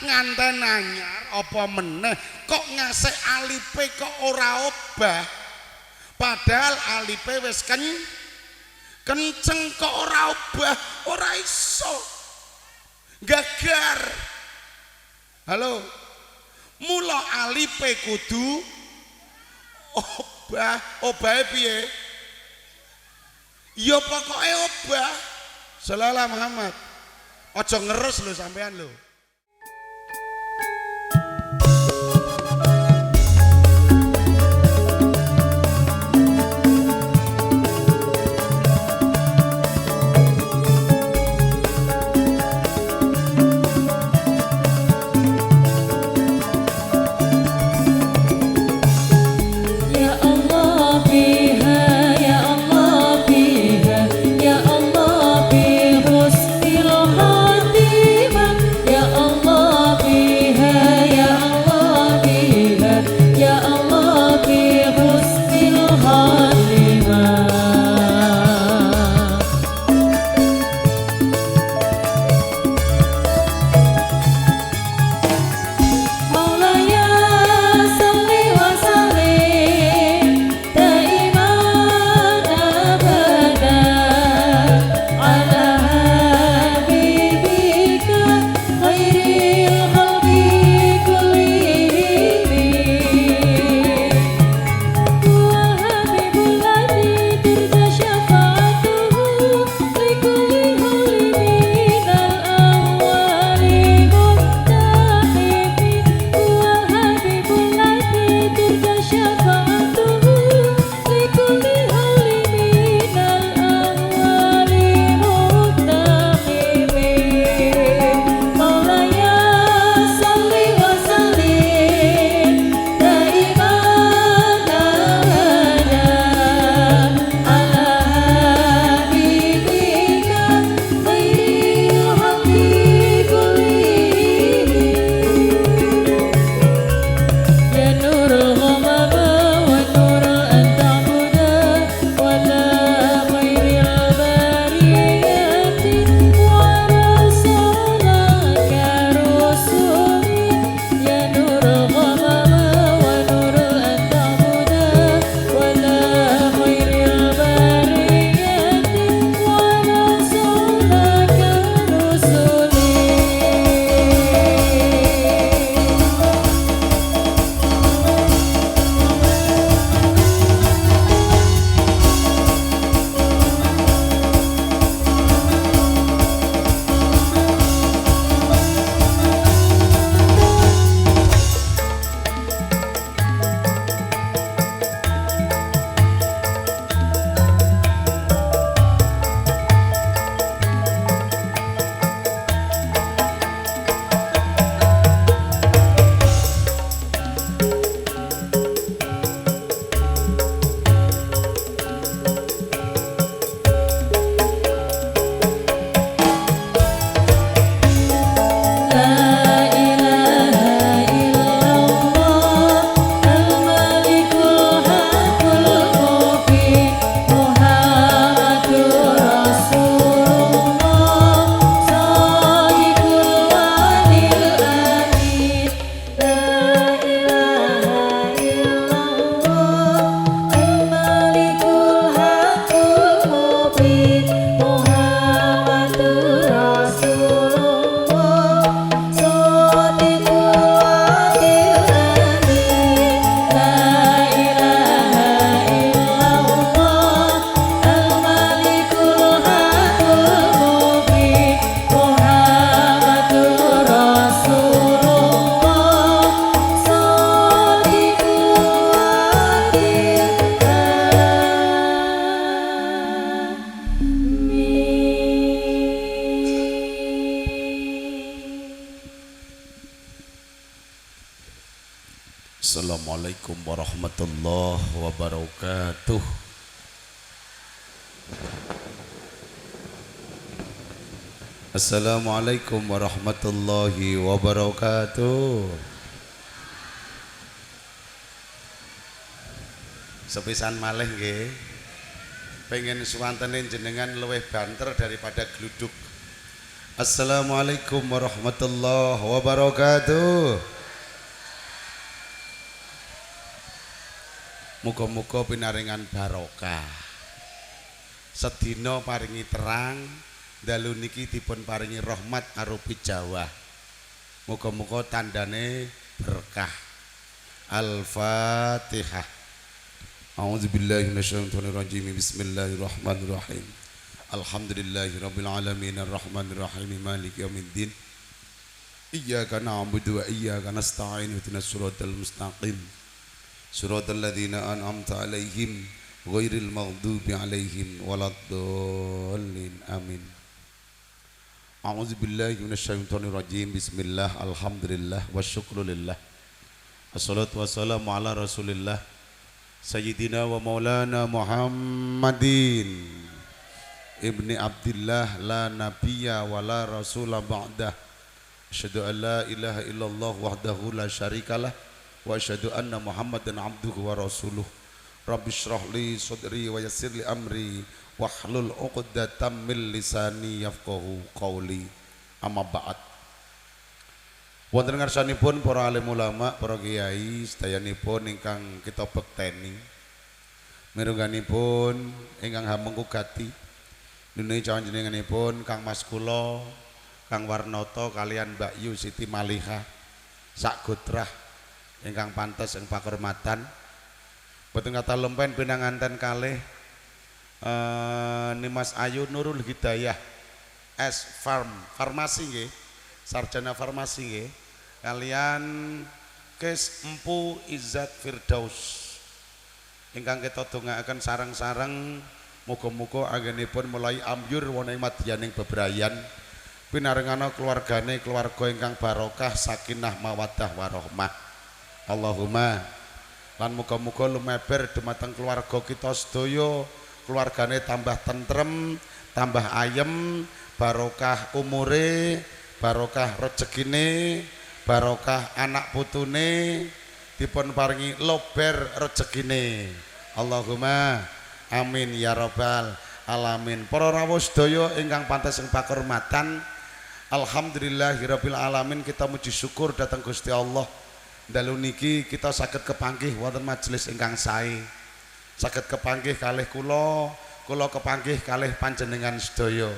nganten anyar apa meneh kok ngasih alipe kok ora obah padahal alipe wis kenceng kok ora obah ora iso gagar halo mula alipe kudu obah piye ya pokoke obah sallallahu Muhammad aja ngeres lho sampean lho. Assalamualaikum warahmatullahi wabarakatuh. Assalamualaikum warahmatullahi wabarakatuh. Sepisan malih nggih. Pengen suwantenin jenengan luwih banter daripada gluduk. Assalamualaikum warahmatullahi wabarakatuh. Muga-muga pinaringan barokah. Sedina paringi terang, dalu niki dipun paringi rahmat arupi Jawa. Muga-muga tandane berkah. Al-Fatihah. A'udzubillahi minasyaitonirrajim. Bismillahirrahmanirrahim. Alhamdulillahirabbil alamin arrahmanir rahim maliki yaumiddin. Iyyaka na'budu wa iyyaka nasta'in ihdinas siratal mustaqim. Siratal ladzina an'amta 'alaihim ghairil maghdubi 'alaihim waladdallin. Amin. A'udzubillahi minasyaitonir rajim. Bismillah, alhamdulillah wasyukru lillah. Wassalatu wassalamu ala Rasulillah Sayyidina wa Maulana Muhammadin ibni Abdillah la nabiyya wa la rasula ba'dah. Asyhadu an la ilaha illallah wahdahu la syarikalah wa asyhadu anna Muhammadan abduhu wa rasuluh. Rabbi shrah li sadri wa yassir li amri wahlul 'uqdatam min lisani yafqahu qawli. Amma ba'd. Wonten ngarsanipun para alim ulama, para kiai sedayanipun ingkang kita bekteni. Mirungganipun ingkang hamengku gati. Nune panjenenganipun Kang Mas kula, Kang Warnoto kalian Mbak Yu Siti Malihah sak gotrah ingkang pantes ing pakurmatan. Boten kata lempen pinanganten kalih Nimas Ayu Nurul Hidayah S Farmasi nggih, sarjana farmasi nggih, kalian Kes Empu Izzat Firdaus ingkang kita dongaaken sareng-sareng muga-muga anggenipun mulai ambyur wonten madyaning bebrayan pinarengana keluargane keluarga ingkang barokah sakinah mawaddah warahmah. Allahumma lan muga-muga lumeber dumateng keluarga kita sedaya, keluargane tambah tentrem, tambah ayem, barokah umure, barokah rezekine, barokah anak putune, dipun paringi lober rezekine. Allahumma amin ya rabbal alamin. Para rawuh sedaya ingkang pantes ing pakurmatan, alhamdulillahirabbil alamin, kita muji syukur dhateng Gusti Allah. Dalu niki kita saged kepanggih wonten majelis ingkang sae. Saged kepanggih kalih kula kepanggih kalih panjenengan sedaya.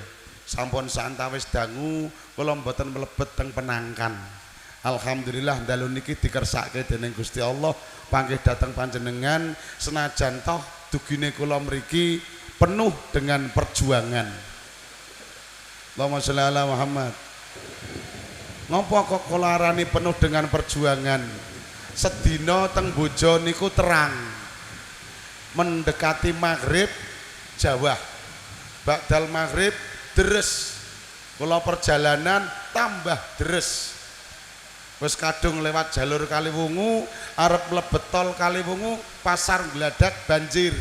Sampun saantawis dangu kula mboten mlebet teng penangkan. Alhamdulillah dalu niki dikersake dening Gusti Allah panggih dhateng panjenengan senajan toh dugine kula mriki penuh dengan perjuangan. Allahumma sholli ala Muhammad. Ngopo kok kula arani penuh dengan perjuangan? Sedina teng Bojo niku terang. Mendekati maghrib jawah. Ba'dal maghrib deres. Kula perjalanan tambah deres. Wis kadung lewat jalur Kaliwungu, arep mlebet tol Kaliwungu, pasar Gladak banjir.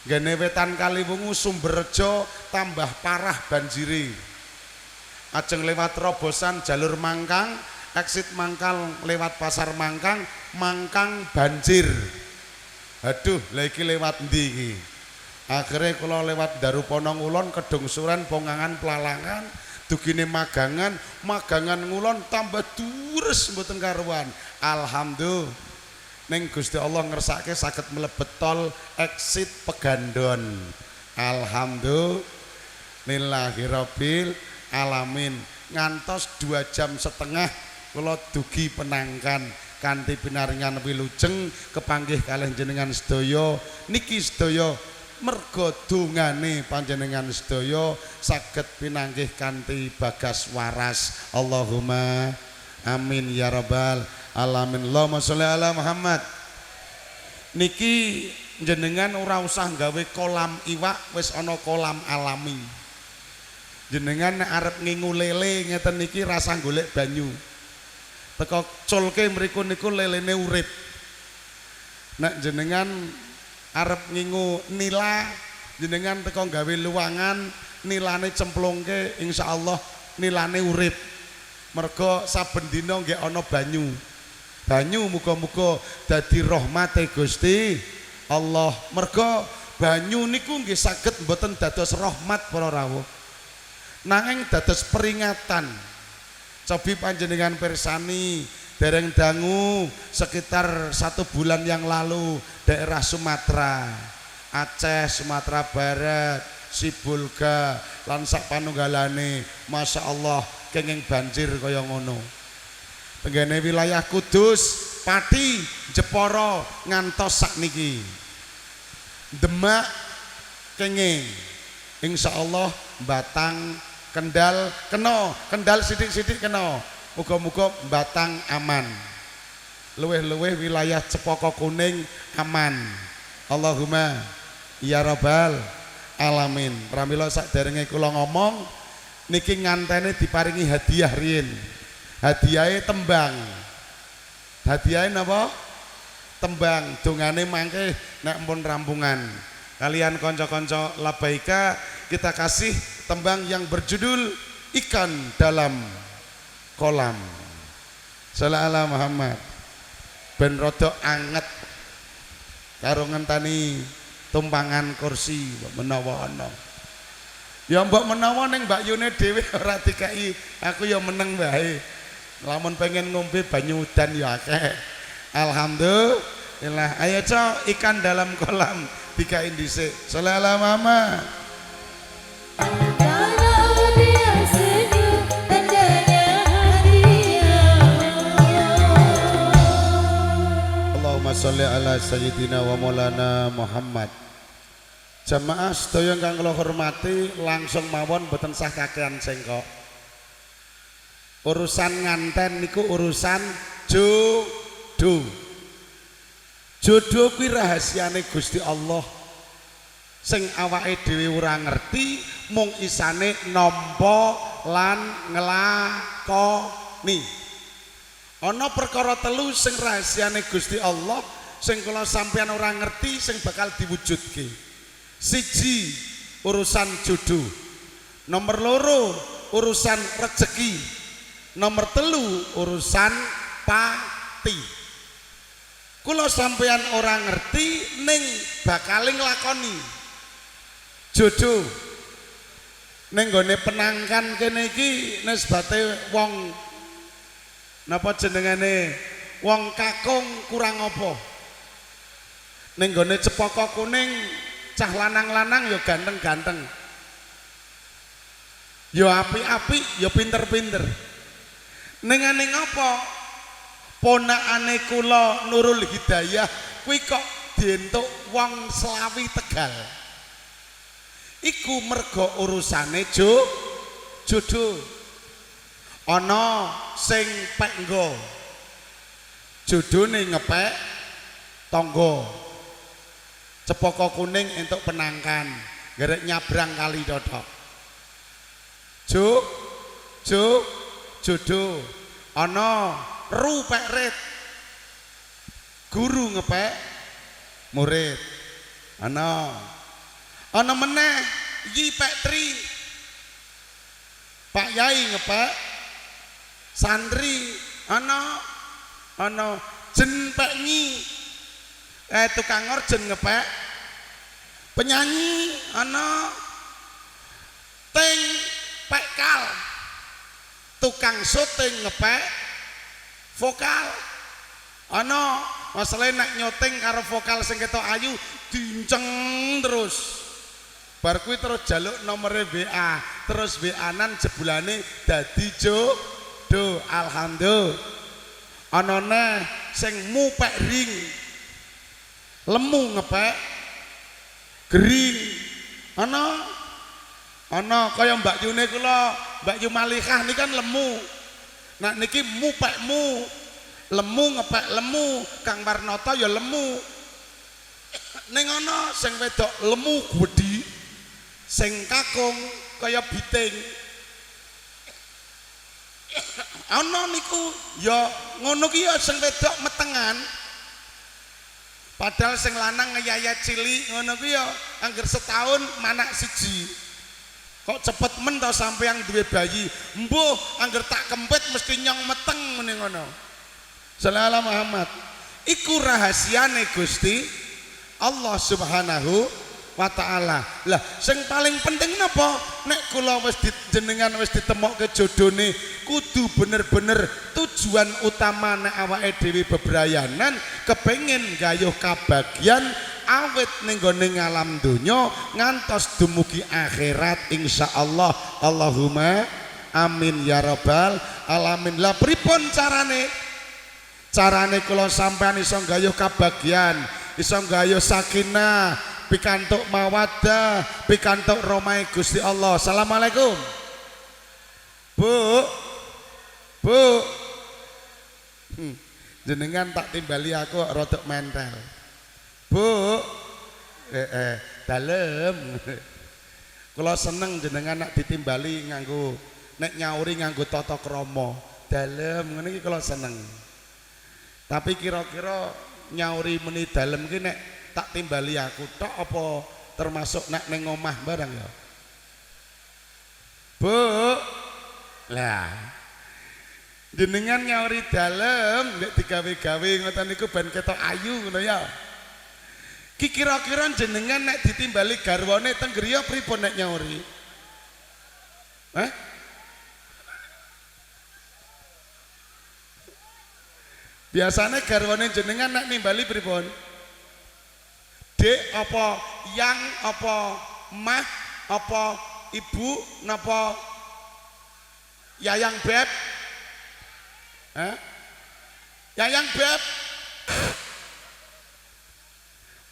Ngene wetan Kaliwungu Sumberjo tambah parah banjiri. Ajeng lewat Robosan jalur Mangkang, exit Mangkal lewat pasar Mangkang, Mangkang banjir. Aduh, lha iki lewat ndi iki? Akhire kula lewat Darupono Ngulon, Kedungsuran, Pongangan, Pelalangan, dugine Magangan, Magangan Ngulon tambah dures mboten karuan. Alhamdulillah ning Gusti Allah ngersake saged mlebet tol exit Pegandon. Alhamdulillah lillahirabbil alamin. Ngantos 2,5 jam kula dugi Penangkan kanthi pinaringan wilujeng kepanggih kalih jenengan sedaya niki sedaya merga dongane panjenengan sedaya saged pinanggih kanthi bagas waras. Allahumma amin ya rabbal alamin. Allahumma sholli ala Muhammad. Niki jenengan ora usah gawe kolam iwak, wis ana kolam alami. Jenengan nek arep ngingu lele ngeten niki rasa golek banyu. Teko culke mriku niku lelene urip. Nek jenengan arep ngingu nila, jenengan teko gawe luwangan, nilane cemplungke insyaallah nilane urip. Mergo saben dina nggih ana banyu. Banyu muga-muga dadi rahmate Gusti Allah. Mergo banyu niku nggih saged mboten dados rahmat para rawuh. nanging dados peringatan. Cobi panjenengan pirsani dereng dangu sekitar 1 bulan yang lalu daerah Sumatera, Aceh, Sumatera Barat, Sibulga lan sak panunggalane, Masya Allah kenging banjir kaya ngono. Tenggene wilayah Kudus, Pati, Jepara ngantos sakniki Demak kenging. Insya Allah Batang, Kendal kena, Kendal sidik-sidik kena. Muga-muga Batang aman. Luweh-luweh wilayah Cepaka Kuning aman. Allahumma ya rabbal alamin. Pramila sakderenge kula ngomong niki ngantene diparingi hadiah riyin. Hadiahe tembang. Hadiahe napa? Tembang. Dongane mangke nek pun rampungan. Kalian kanca-kanca Labaika kita kasih tembang yang berjudul Ikan Dalam Kolam. Shallallahu Muhammad. Ben rada anget karo ngenteni tumpangan kursi menawa ana. Ya mbok menawa ning Mbak Yune dhewe ora dikai, aku ya meneng wae. Lamun pengen ngombe banyu udan ya akeh. Alhamdulillah. Ayo cok ikan dalam kolam dikai dhisik. Shallallahu Muhammad. Allahumma sholli ala sayyidina wa maulana Muhammad. Jamaah sedaya kang kula hormati, langsung mawon mboten sah kakean sengkok. Urusan nganten niku urusan jodoh. Jodoh kuwi rahasiane Gusti Allah. Sing awake dhewe ora ngerti, mung isane nampa lan nglakoni. Ana perkara telu sing rahasiane Gusti Allah sing kula sampeyan ora ngerti sing bakal diwujudke. Siji, urusan jodoh. Nomor loro, urusan rezeki. Nomor telu, urusan pati. Kula sampeyan ora ngerti ning bakal nglakoni. Jodoh ning gone penangkan kene iki nisbate wong napa jenengane wong kakung kurang apa. Ning gone Cepaka Kuning cah lanang-lanang ya ganteng-ganteng, ya apik-apik, ya pinter-pinter. Ning apa ponakane kula Nurul Hidayah kuwi kok dientuk wong Slawi Tegal. Iku mergo urusane jodoh. Ana sing pek nggo jodhone ngepek tangga. Cepaka Kuning entuk penangkan gerek nyabrang kali dodok. Jodoh. Ana ru pek rit. Guru ngepek murid. Ana meneh iki pek tri. Pak Yai ngepek santri. Ana jen pek nyi. Tukang orjen ngepek penyanyi. Ana ting pek kal. Tukang syuting ngepek vokal. Ana masalahe nek nyoting karo vokal sing ketok ayu dinceng terus. Bar kuwi terus jaluk nomere WA, terus WA-nan jebulane dadi jodoh. Alhamdulillah. Ana neh sing mupek ring. Lemu ngepek gering. Ana kaya Mbak Yune kula, Mbak Yu Malikah niki kan lemu. Nah niki mupekmu. Lemu ngepek lemu, Kang Warnata ya lemu. Ning ana sing wedok lemu gedhi, sing kakung kaya biting. Ana niku ya ngono ki ya sing wedok metengan. Padahal sing lanang ngeyayat cilik ngono ku ya angger setahun manak siji. Kok cepet men to sampeyan duwe bayi. Mbuh angger tak kempit mesti nyong meteng muni ngono. Shallallahu Muhammad. Iku rahasiane Gusti Allah Subhanahu wa taala. Lah sing paling penting napa? Nek kula wis jenengan wis ditemokke jodone kudu bener-bener tujuan utama nek awake dhewe bebrayanan kepengin gayuh kabagyan awit ning gone ngalam donya ngantos dumugi akhirat insyaallah. Allahumma amin ya rabbal alamin. Lah pripun carane? Carane kula sampean iso gayuh kabagyan, iso gayuh sakinah, pikantuk mawaddah, pikantuk romahe Gusti Allah. Assalamualaikum. Bu. Bu. Jenengan tak timbali aku rodok mentel. Bu. Dalem. Kula seneng jenengan nak ditimbali nganggo nek nyauri nganggo tata krama. Dalem ngene iki kula seneng. Tapi kira-kira nyauri meni dalem ki nek tak timbali aku tok apa termasuk nek ning omah barang ya? Bu. Lah. Jenengan nyauri dalem nek digawe-gawe ngoten niku ben ketok ayu ngono ya. Ki kira-kira jenengan nek ditimbali garwane teng griya pripun nek nyauri? Hah? Biasanya garwane jenengan nak nimbali pripun? Dek apa yang apa mah apa ibu napa yayang beb? Hah? Yayang beb.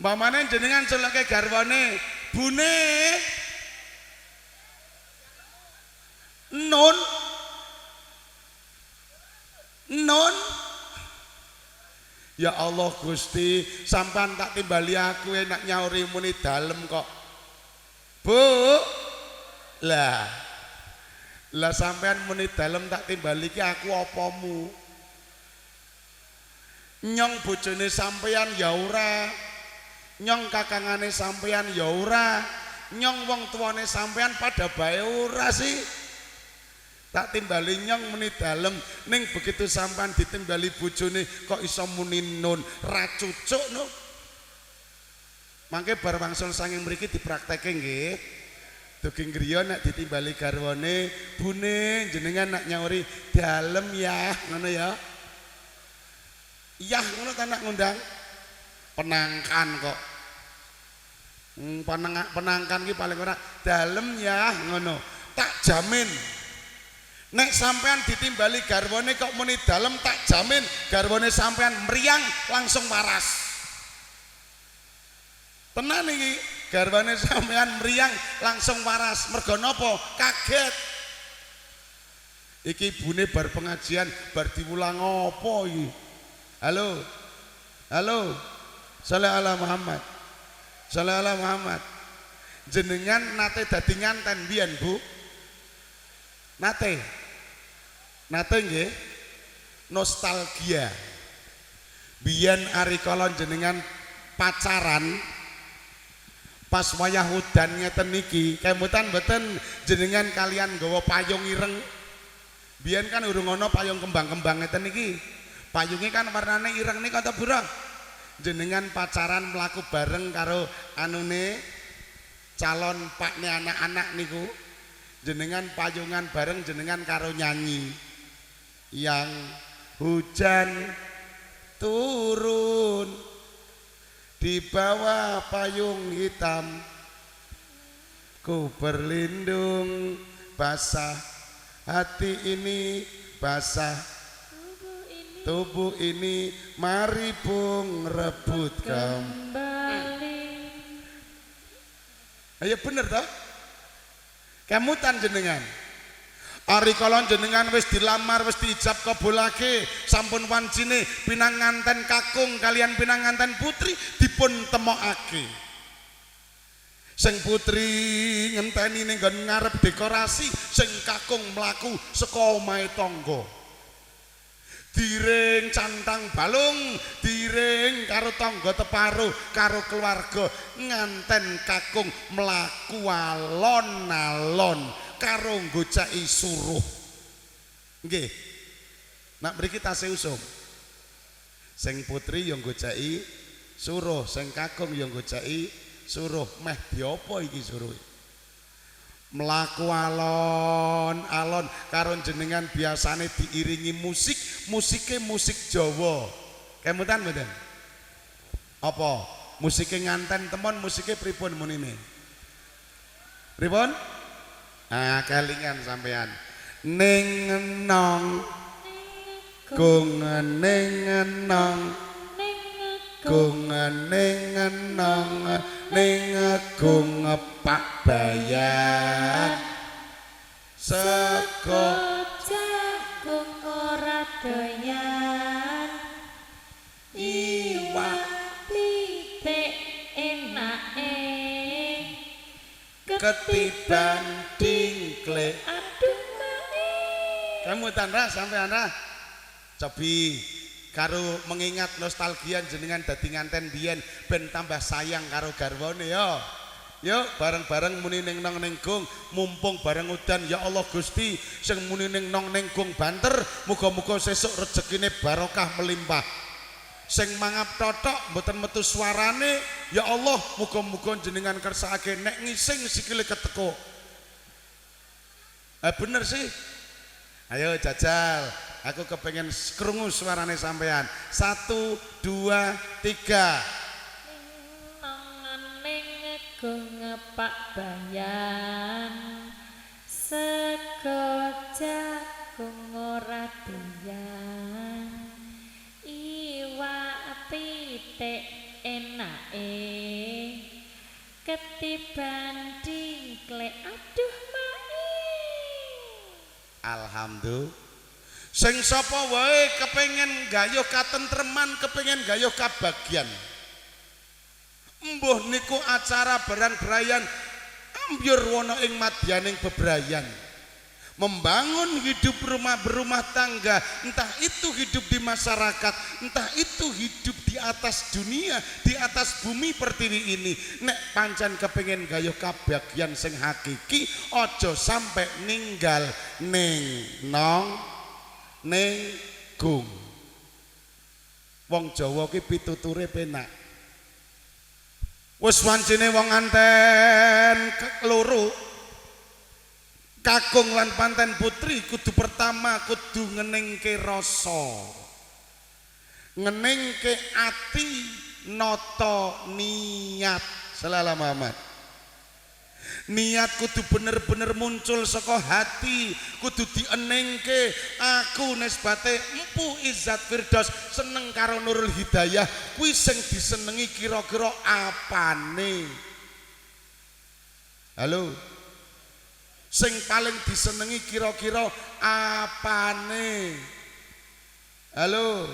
Mamane jenengan celake garwane bune nun nun. Ya Allah Gusti, sampean tak timbali aku enak nyauri muni dalem kok. Bu. Lah sampean muni dalem tak timbali ki aku apamu? Nyong bojone sampean ya ora. Nyong kakangane sampean ya ora. Nyong wong tuane sampean pada bae ora sih. Tak timbali nyong muni dalem ning begitu sampean ditimbali bojone kok iso muni nun ra cucuk no. Mangke bar wangsul sanging mriki dipraktekke nggih. Dugi griya nek ditimbali garwane bune jenengan nak nyauri dalem ya ngono ya. Yah ngono ta nak ngundang penangkan kok. Penangkan ki paling ora dalem ya ngono. Tak jamin nek sampean ditimbali garwane kok muni dalem tak jamin garwane sampean meriang langsung waras. Tenan iki garwane sampean meriang langsung waras. Mergo napa? Kaget. Iki ibune bar pengajian bar diulang apa iki? Halo. Halo. Shallallahu alaihi Muhammad. Shallallahu alaihi Muhammad. Jenengan nate dadi nganten biyen, Bu? Nate nggih nostalgia biyen ari kala jenengan pacaran pas wayah udan ngeten niki kemutan mboten jenengan kalian nggawa payung ireng. Biyen kan urung ana payung kembang-kembang ngeten niki, payunge kan warnane ireng nika ta burung. Jenengan pacaran mlaku bareng karo anune calon pakne anak-anak niku, jenengan payungan bareng jenengan karo nyanyi yang hujan turun di bawah payung hitam ku berlindung basah hati ini basah tubuh ini mari bung rebut kembali. Ayo bener toh? Kemutan jenengan ari kala jenengan wis dilamar wis diijab kabulake sampun wancine pinanganten kakung kalian pinanganten putri dipun temokake. Sing putri ngenteni ning nggon ngarep dekorasi, sing kakung mlaku saka omahe tangga. Diring cantang balung, diring karo tangga teparo karo keluarga nganten kakung mlaku alon-alon karo nggocaki suruh. Nggih. Nak mriki tasih usum. Sing putri yang nggocaki suruh, sing kakung yang nggocaki suruh meh diopo iki suruh mlaku alon-alon karo jenengan biasane diiringi musike musik Jawa kemutan mboten apa musike nganten temon musike pripun munine pripun kelingan sampean ning nong gung ning nong gung ning nong ning gung Pak Bayan sego jagung ora doyan iwak pitik enake ketiban dingklek aduh mae kamu tanra sampean ra cobi karo mengingat nostalgia jenengan dadi nganten biyen ben tambah sayang karo garwane ya. Yuk bareng-bareng muni ning nong ning gung mumpung bareng udan ya Allah Gusti sing muni ning nong ning gung banter muga-muga sesuk rezekine barokah melimpah. Sing mangap totok mboten metu suarane ya Allah muga-muga jenengan kersakake nek ngising sikile keteko. Bener sih. Ayo jajal. Aku kepengen krungu suarane sampean. 1 2 3 gung Pak Bayan sego jagung ora doyan iwak pitik enake ketiban dingklek aduh mae alhamdulillah sing sapa wae kepengen gayuh katentreman kepengen gayuh kabagyan embuh niku acara barang-berayan ambyur wana ing madyaning bebrayan membangun hidup berumah tangga entah itu hidup di masyarakat entah itu hidup di atas dunia di atas bumi pertiwi ini nek pancen kepengin gayuh kabagyan sing hakiki aja sampai ninggal ning nong ning gung wong Jawa ki pituture penak wis wancine wong anten loro kakung lan panten putri kudu pertama kudu ngeningke rasa ngeningke ati nata niat sallallahu Muhammad niat kudu bener-bener muncul saka hati kudu dienengke aku nisbate empu Izzat Firdaus seneng karo Nurul Hidayah kuwi sing disenengi kira-kira apane halo sing paling disenengi kira-kira apane halo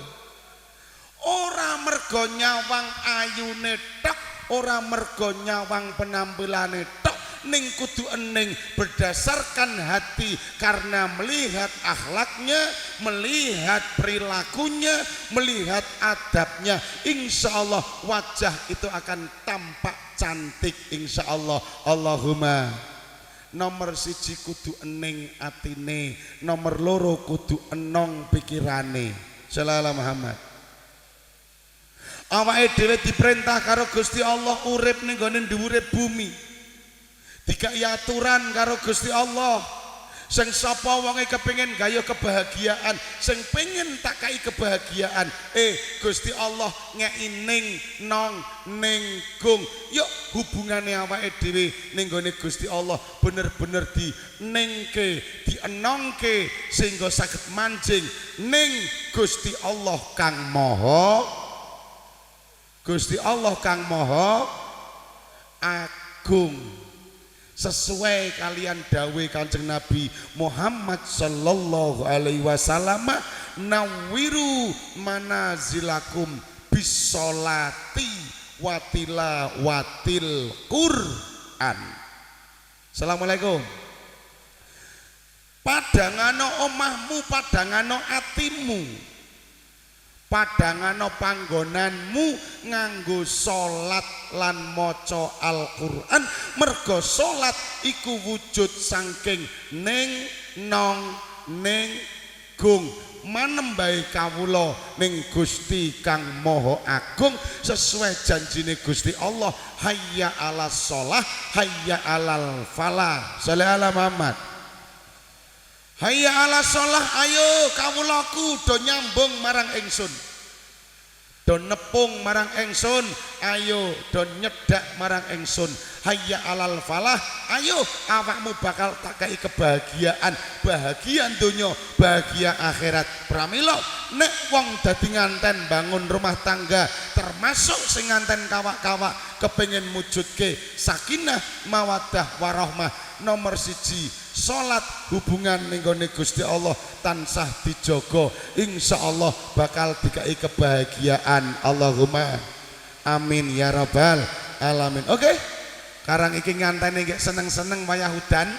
ora mergo nyawang ayune tok ora mergo nyawang penampilane tok ning kudu eneng berdasarkan hati karena melihat akhlaknya melihat perilakunya melihat adabnya insyaallah wajah itu akan tampak cantik insyaallah Allahumma nomor 1 kudu eneng atine nomor 2 kudu enong pikirane sallallahu Muhammad awake dhewe diperintah karo Gusti Allah urip ning gone dhuwure bumi dikai aturan karo Gusti Allah sing sapa wonge kepengin gayuh kebahagiaan sing pengen tak kai kebahagiaan Gusti Allah ngeki ning nong ning gung yuk hubungane awake dhewe ning gone Gusti Allah bener-bener dinengke dienongke sehingga saged manjing ning Gusti Allah kang maha Gusti Allah kang maha agung sesuai kalian dawe Kanjeng Nabi Muhammad sallallahu alaihi wasallam nawiru manazilakum bisolati watila watil Quran. Assalamualaikum. Padangano omahmu padangano atimu padangano panggonanmu nganggo salat lan maca Al-Qur'an mergo salat iku wujud saking ning nong ning gung manembahi kawula ning Gusti kang Maha Agung sesuai janjine Gusti Allah, hayya 'alas shalah hayya 'alal falah. Sholli ala Muhammad. Hayya 'alas shalah, ayo kawulaku do nyambung marang ingsun, do nepung marang ingsun, ayo do nyedak marang ingsun. Hayya 'alal falah, ayo awakmu bakal tak kei kebahagiaan, bahagia donya, bahagia akhirat. Pramila nek wong dadi nganten bangun rumah tangga, termasuk sing nganten kawak-kawak kepengin mujudke sakinah mawaddah warahmah, nomor siji salat hubungan ning gone Gusti Allah tansah dijaga, insyaallah bakal dikai kebahagiaan. Allahumma amin ya rabbal alamin. Oke, karang iki ngantene nggih seneng-seneng wayah udan.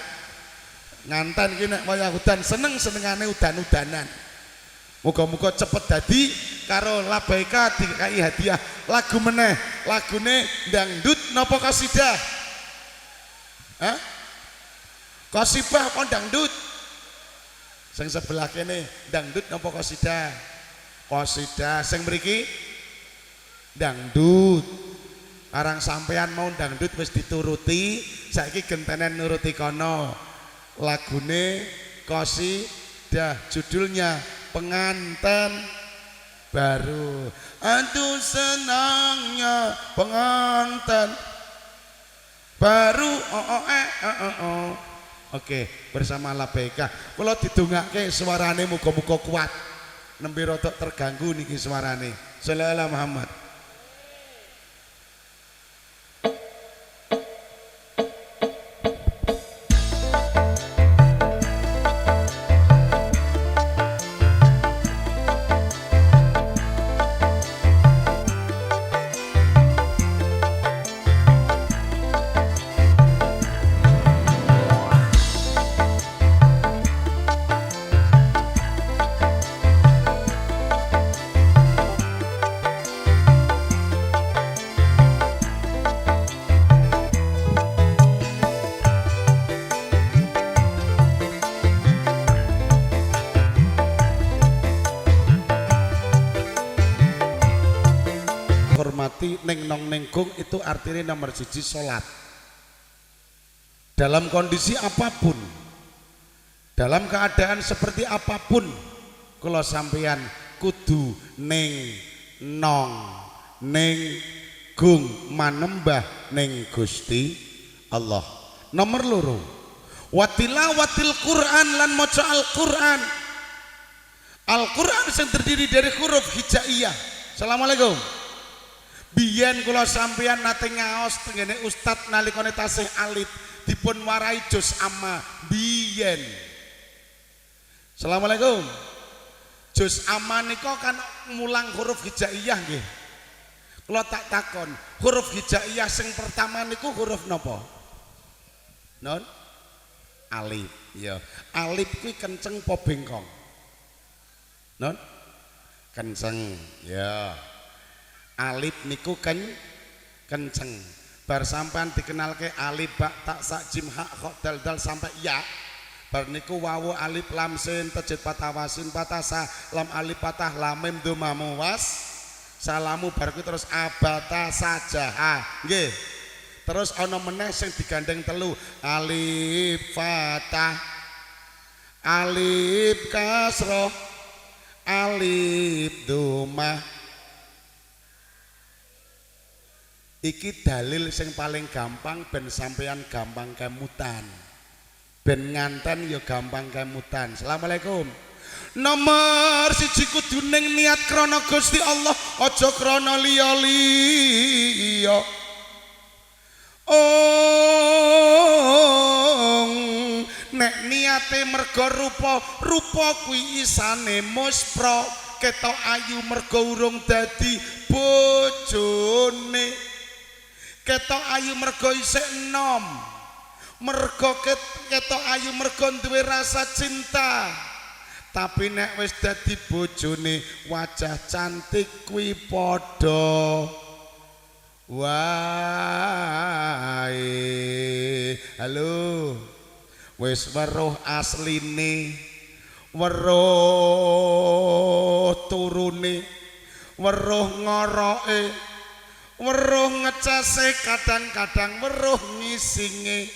Nganten iki nek wayah udan seneng-senengane udan-udanan. Muga-muga cepet dadi karo Labaika dikai hadiah lagu meneh. Lagune dangdut napa kasidah? Hah? Qasibah apa dangdut? Sing sebelah kene dangdut napa qasidah? Qasidah. Sing mriki dangdut. Arang sampean mau dangdut wis dituruti, saiki gentenen nuruti kono. Lagune qasidah, judulnya pengantin baru. Aduh senangnya pengantin baru. Oke, bersama Labaika kula didongake suarane muga-muga kuat, nembe rada terganggu niki suarane. Shallallahu alaihi Muhammad. Hormati neng nong nenggung itu artinya nomor siji sholat. Dalam kondisi apapun, dalam keadaan seperti apapun, kalau sampeyan kudu neng nong nenggung manembah neng Gusti Allah. Nomor loro, watilawatil Quran lan maca Al-Quran. Al-Quran yang terdiri dari huruf hijaiyah. Assalamualaikum. Biyen kula sampeyan nate ngaos tengene ustad nalikane tasih alit dipun warai juz amma biyen. Assalamualaikum. Juz amma nika kan mulang huruf hijaiyah nggih. Kula tak takon, huruf hijaiyah sing pertama niku huruf napa? Non? Alif. Ya, alif kuwi kenceng apa bengkong? Non? Kenceng. Ya. Alif niku kenceng. Bar sampean dikenalke alif ba ta sa jim ha kha dal dal sampai ya. Bar niku wawu alif lam sin tajdid patah wasin patah sa lam alif patah lam mim dhamma was salamu bar kuwi terus abata sajaha. Nggih. Terus ana meneh sing digandeng telu, alif fatah, alif kasroh, alif dhammah. Iki dalil sing paling gampang ben sampeyan gampang kemutan, ben nganten ya gampang kemutan. Assalamualaikum. Nomor siji kudu ning niat krana Gusti Allah, aja krana liya-liya. Nek niate mergo rupa kuwi isane muspra, ketok ayu mergo urung dadi bojone. Ketok ayu mergo isih enom, mergo ketok ayu mergo duwe rasa cinta. Tapi nek wis dadi bojone wajah cantik kuwi padha wae. Halo, wis weruh asline, weruh turune, weruh ngoroke, weruh ngecase, kadang-kadang weruh ngisinge.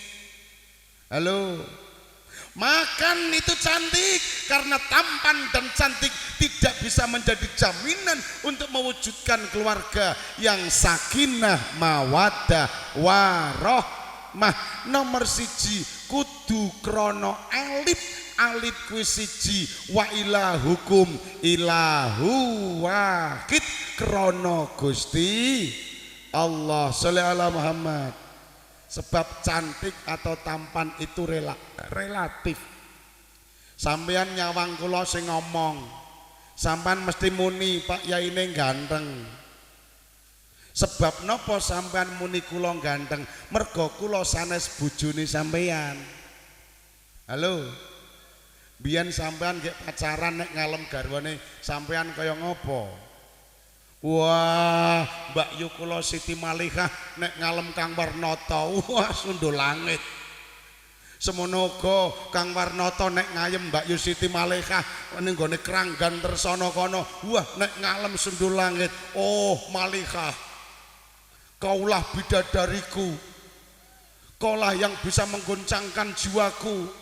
Halo. Makan itu cantik karena tampan dan cantik tidak bisa menjadi jaminan untuk mewujudkan keluarga yang sakinah mawaddah warahmah. Nomor siji kudu krono alif. Alif kuwi siji wa ilahukum ilahu wahid krono Gusti Allah. Sholli ala Muhammad. Sebab cantik atau tampan itu relatif. Sampeyan nyawang kula sing ngomong, sampean mesti muni Pak Yaine ganteng. Sebab nopo sampean muni kula ganteng? Mergo kula sanes bojone sampeyan. Halo. Biyen sampean nggih pacaran nek ngalem garwane sampean kaya ngopo? Wah, Mbak Yu kula Siti Malihah nek ngalem Kang Warnata, wah sundul langit. Semono uga Kang Warnata nek ngayem Mbak Yu Siti Malihah ning gone Kranggan Tresana kono, wah nek ngalem sundul langit. Oh, Malihah. Kaulah bidadariku. Kaulah yang bisa menggoncangkan jiwaku.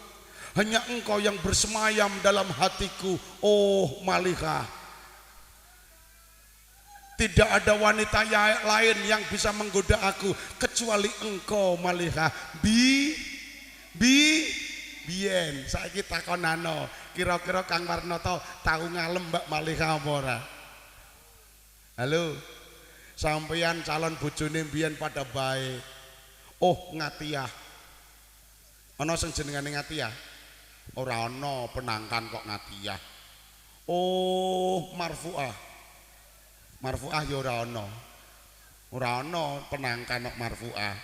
Hanya engkau yang bersemayam dalam hatiku. Oh, Malihah. Tidak ada wanita lain yang bisa menggoda aku kecuali engkau Malihah. Biyen saiki takonano, kira-kira Kang Warnata tahu ngalem Mbak Malihah apa ora? Halo. Sampeyan calon bojone biyen pada baik. Oh, Ngatiyah. Ana sing jenengane Ngatiyah? Ora ana, penangkan kok Ngatiyah. Oh, Marfuah. Marfuah ya ora ana. Ora ana penangkan kok Marfuah.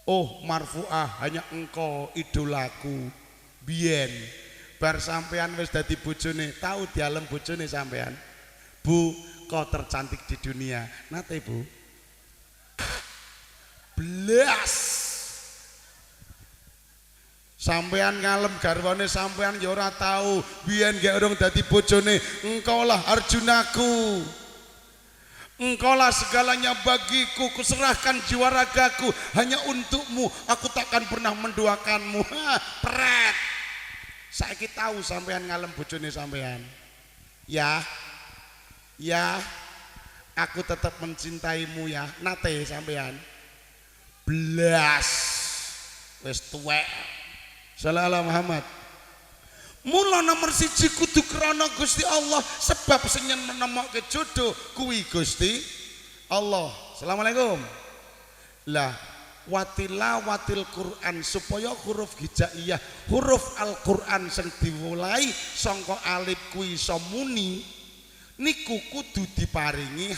Oh, Marfuah, hanya engkau idolaku. Biyen bar sampean wis dadi bojone, tahu dialem bojone sampean. Bu, kau tercantik di dunia. Nate, Bu. Belas. Sampean ngalem garwane sampean ya ora tahu. Biyen gek urung dadi bojone, engkaulah Arjunaku. Engkaulah segalanya bagiku, kuserahkan jiwa ragaku hanya untukmu. Aku takkan pernah menduakanmu. Pret. Saiki tahu sampean ngalem bojone sampean. Ya. Ya. Aku tetap mencintaimu ya. Nate sampean. Belas. Wis tuwek. Sallallahu Muhammad. Mula nomor siji kudu krana Gusti Allah, sebab sing menemokke jodoh kuwi Gusti Allah. Assalamualaikum. Lah watilawatil Quran supaya huruf hijaiyah, huruf Al-Qur'an sing diwulai sangka alif kuwi iso muni niku kudu diparingi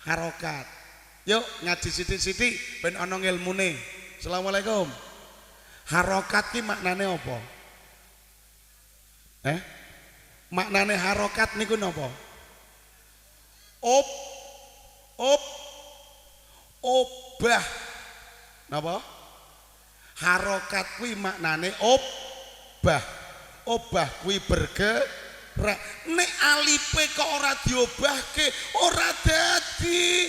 harokat. Yuk ngaji sithik-sithik ben ana ilmune. Assalamualaikum. Harokat ki maknane apa? Maknane harokat niku napa? Obah. Napa? Harokat kuwi maknane obah. Obah kuwi bergerak. Nek alife kok ora diobahke, ora dadi.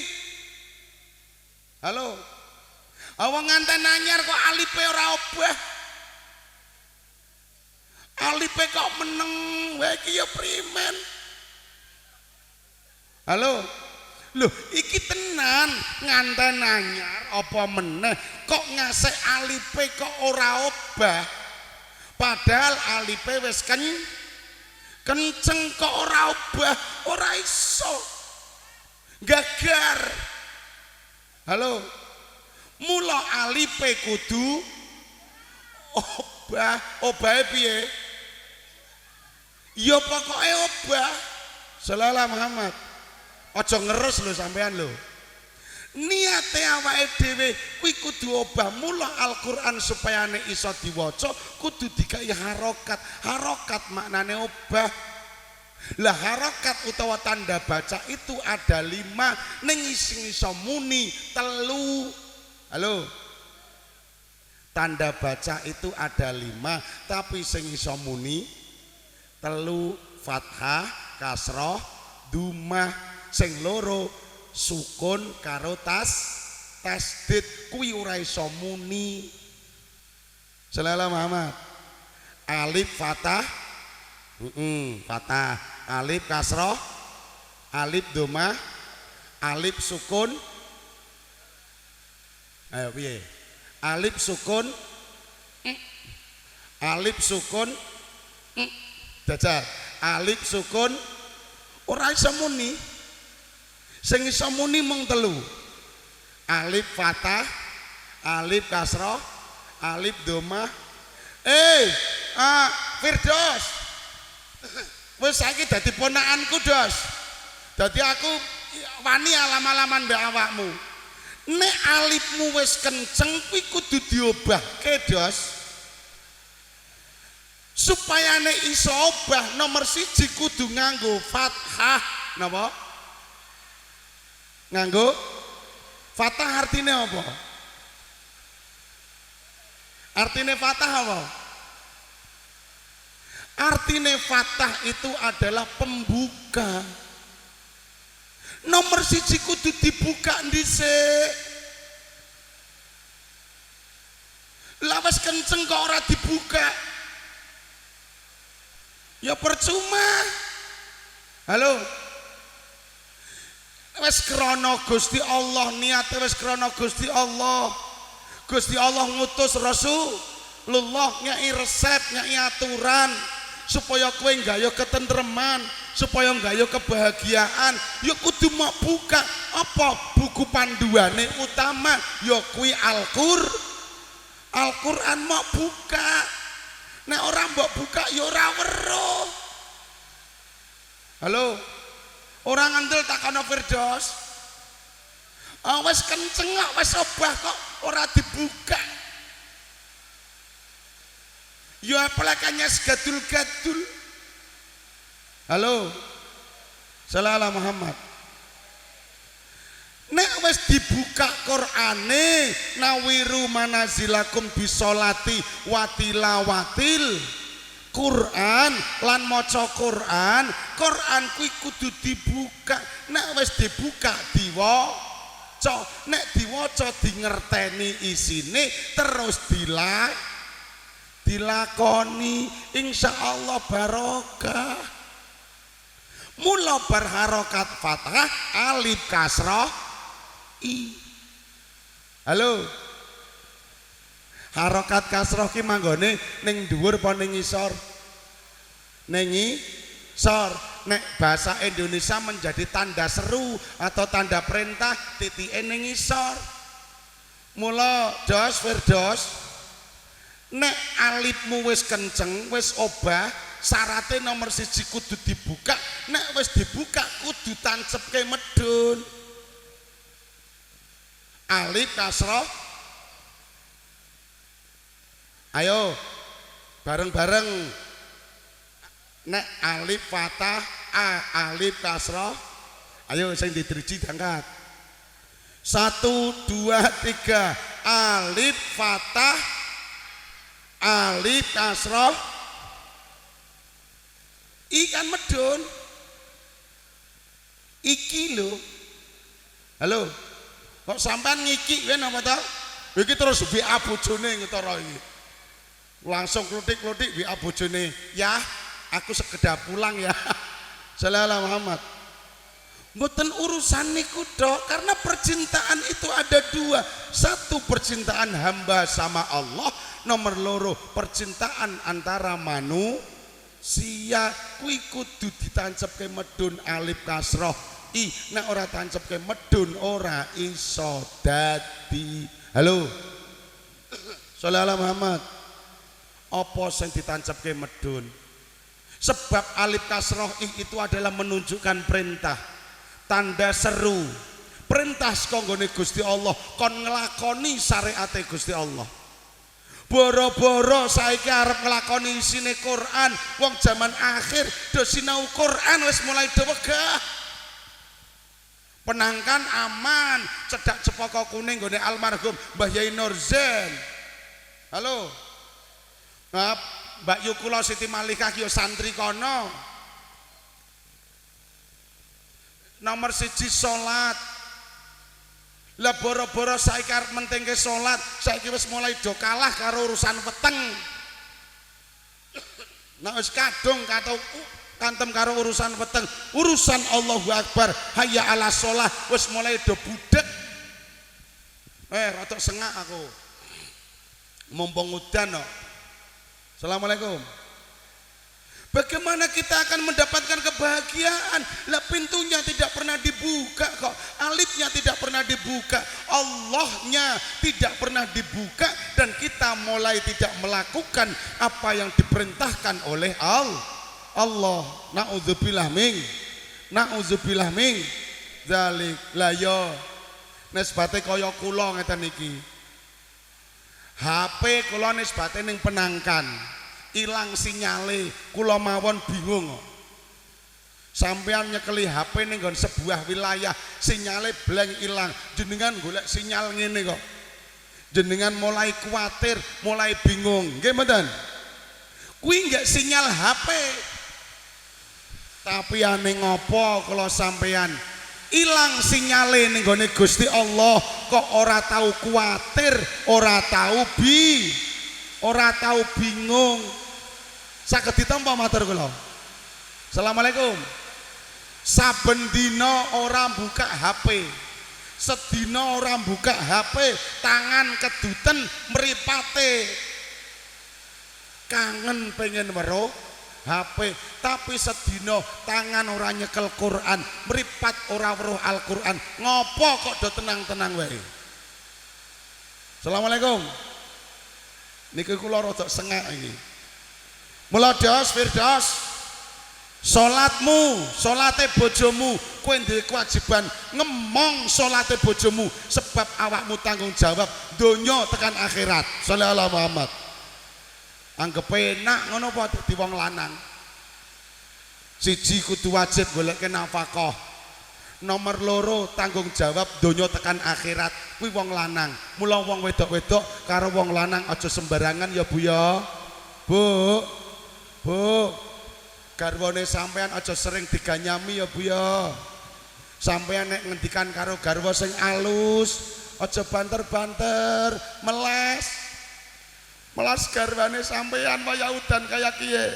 Halo. Awang nganten anyar kok alife ora obah. Alife kok meneng wae iki ya primen. Halo. Loh, iki tenan nganten anyar apa meneh kok ngasih alife kok ora obah. Padahal alife wis kenceng kok ora obah, ora iso. Gagar. Halo. Mula alife kudu obah. Obahe piye? Ya pokoke obah. Sallallahu Muhammad. Aja ngeres lho sampean lho. Niate awake dhewe kuwi kudu obah. Mula Al-Qur'an supaya nek iso diwaca kudu dikai harokat. Harokat maknane obah. Lah harokat utawa tanda baca itu ada 5 ning sing iso muni 3. Halo. tanda baca itu ada 5, tapi sing iso muni 3 fathah kasroh dumah, sing loro sukun karo tasdid kuwi ora iso muni. Sallallahu Muhammad. Alif fathah fathah, alif kasroh, alif domah, alif sukun. Ayo piye? Alif sukun, alif sukun, jajal. Alif sukun ora iso muni. Sing iso muni mung 3. Alif fathah, alif kasroh, alif domah. Firdaus. Wis saiki dadi ponakanku, Dos. Dadi aku wani alam-alaman mbek awakmu. Nek alifmu wis kenceng kuwi kudu diobahke, Dos. Supaya nek iso obah nomor 1 kudu nganggo fathah. Napa? Nganggo fathah artinya apa? Artinya fathah apa? Artinya fathah itu adalah pembuka. Nomor 1 kudu dibuka dhisik. Lah wis kenceng kok ora dibuka. Ya percuma. Halo. Wis krana Gusti Allah, niate wis krana Gusti Allah. Gusti Allah ngutus Rasulullah nyai resep, nyai aturan supaya kowe nggaya ketentreman, supaya nggaya kebahagiaan. Ya kudu mau buka apa buku panduane utama ya kuwi Al-Qur'an mau buka. Nek ora mbok buka ya ora weruh. Halo. Orang ngandel takono Firdaus. Wis kenceng kok, wis obah kok ora dibuka. Ya apalakanya segadul-gadul. Halo. Sallallahu Muhammad. Nek wis dibuka Qur'ane, nawiru manazilakum bisolati watilawatil Quran lan maca Quran kuwi kudu dibuka. Nek wis dibuka diwaca, nek diwaca dingerteni isine terus dilakoni, insyaallah barokah. Mula berharokat fathah alif kasrah i. Halo. Harokat kasroh ki manggone ning dhuwur apa ning ngisor? Ning ngisor. Nek bahasa Indonesia menjadi tanda seru atau tanda perintah, titike ning ngisor. Mula Dos Firdaus, nek alifmu wis kenceng, wis obah, syaratnya nomor 1 kudu dibuka. Nek wis dibuka kudu tancepke medun. Alif kasroh. Ayo bareng-bareng. Nek alif fathah, alif kasroh. Ayo sing didriji diangkat. 1, 2, 3. Alif fathah, alif kasroh, ikan medun. Iki lho. Halo. Kok sampean ngiki kowe napa ta? Iki terus WA bojone ngetara iki. Langsung klotik-klotik WA bojone, "Ya, aku sekedar pulang ya." Sallallahu Muhammad. Mboten urusan niku dok, karena percintaan itu ada 2. 1 percintaan hamba sama Allah, nomor 2 percintaan antara manusia. Kuwi kudu ditancepke medun alif kasroh i. Nek ora tancepke medun ora iso dadi. Halo. Sallallahu Muhammad. Apa sing ditancepke medun? Sebab alif kasroh itu adalah menunjukkan perintah, tanda seru, perintah saka nggone Gusti Allah kon nglakoni syariate Gusti Allah. Boro-boro saiki arep nglakoni isine Quran, wong zaman akhir do sinau Quran wis mulai do wegah. Penangkan aman, cedak cepaka kuning nggone almarhum Mbah Yai Nurzen. Halo. Nah, Mbak Yu kula Siti Malikah yo santri kono. Nomor 1 salat. Lah boro-boro saiki arep mentingke salat, saiki wis mulai do kalah karo urusan weteng. Nek wis kadung kantem karo urusan weteng, urusan Allahu Akbar, hayya 'alas shalah wis mulai do budek. Rada sengak aku. Mumpung udan no. Assalamualaikum. Bagaimana kita akan mendapatkan kebahagiaan? Lah pintunya tidak pernah dibuka kok, alifnya tidak pernah dibuka, Allahnya tidak pernah dibuka, dan kita mulai tidak melakukan apa yang diperintahkan oleh Allah. Nauzubillah min dzalik. Lah yo nisbate kaya kula ngeten iki. HP kula nisbate ning penangkan. Ilang sinyale, kula mawon bingung kok. Sampeyan nyekeli HP ning nggon sebuah wilayah, sinyale blank ilang, jenengan golek sinyal ngene kok. Jenengan mulai kuatir, mulai bingung, nggih mboten? Kuwi nggak sinyal HP. Tapi ane ngopo kula sampeyan ilang sinyale ning gone Gusti Allah kok ora tahu kuatir, ora tahu bingung. Saged ditampa matur kula. Assalamualaikum. Saben dina ora buka HP. Sedina ora buka HP, tangan keduten mripate. Kangen pengen weruh HP, tapi sedina tangan ora nyekel Quran, mripat ora weruh Al-Quran. Ngopo kok do tenang-tenang wae? Assalamualaikum. Niki kula rada sengak iki. Mula Firdaus, salatmu, salate bojomu, kowe duwe kewajiban ngemong salate bojomu, sebab awakmu tanggung jawab donya tekan akhirat. Shallallahu Muhammad. Anggep enak ngono apa dadi wong lanang. Siji kudu wajib goleke nafkah. Nomor 2 tanggung jawab donya tekan akhirat. Kuwi wong lanang. Mula wong wedok-wedok karo wong lanang aja sembarangan ya Bu ya. Bu, garwane sampean aja sering diganyami ya Bu ya. Sampean nek ngendikan karo garwa sing alus, aja banter-banter, meles garwane sampean waya udan kaya kiye.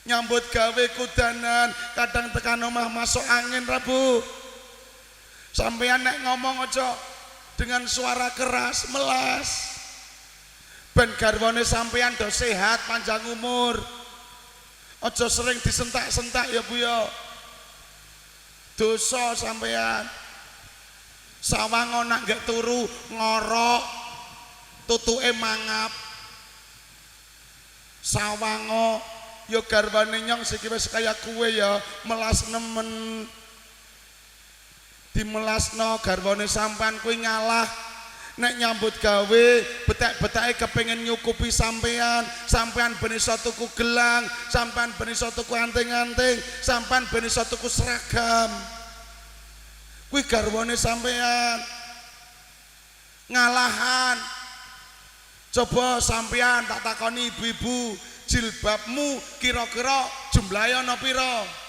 Nyambut gawe kudanan, kadang tekan omah masuk angin ra Bu. Sampean nek ngomong aja dengan suara keras, meles. Ben garwane sampean do sehat, panjang umur. Aja sering disentak-sentak ya Bu ya. Dosa sampean. Sawango nak gak turu ngorok, tutuke mangap. Sawango ya garwane nyong siki wis kaya kuwe ya, melas nemen. Dimelasno garwane sampean kuwi ngalah. Nek nyambut gawe betek-beteke kepengin nyukupi sampean ben iso tuku gelang, sampean ben iso tuku anting-anting, sampean ben iso tuku seragam. Kuwi garwane sampean ngalahan. Coba sampean tak takoni ibu-ibu, jilbabmu kira-kira jumlahe ana pira?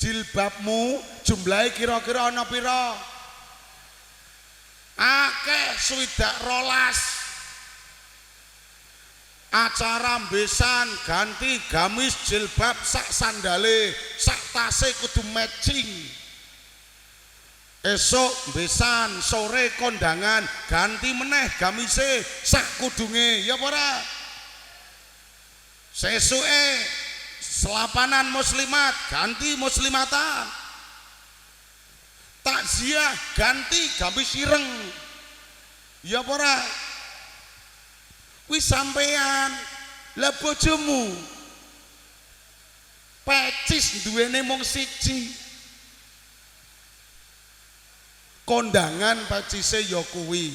Jilbabmu jumlahe kira-kira ana pira? Akeh, 12. Acara besan ganti gamis jilbab sak sandale, sak tase kudu matching. Esok besan, sore kondangan, ganti meneh gamise sak kudunge, ya ora? Sesuke selapanan muslimat ganti muslimatan, takziah ganti gamis ireng, ya ora? Kuwi sampean. Lah bojomu pecis duwene mung siji, kondangan pecise ya kuwi,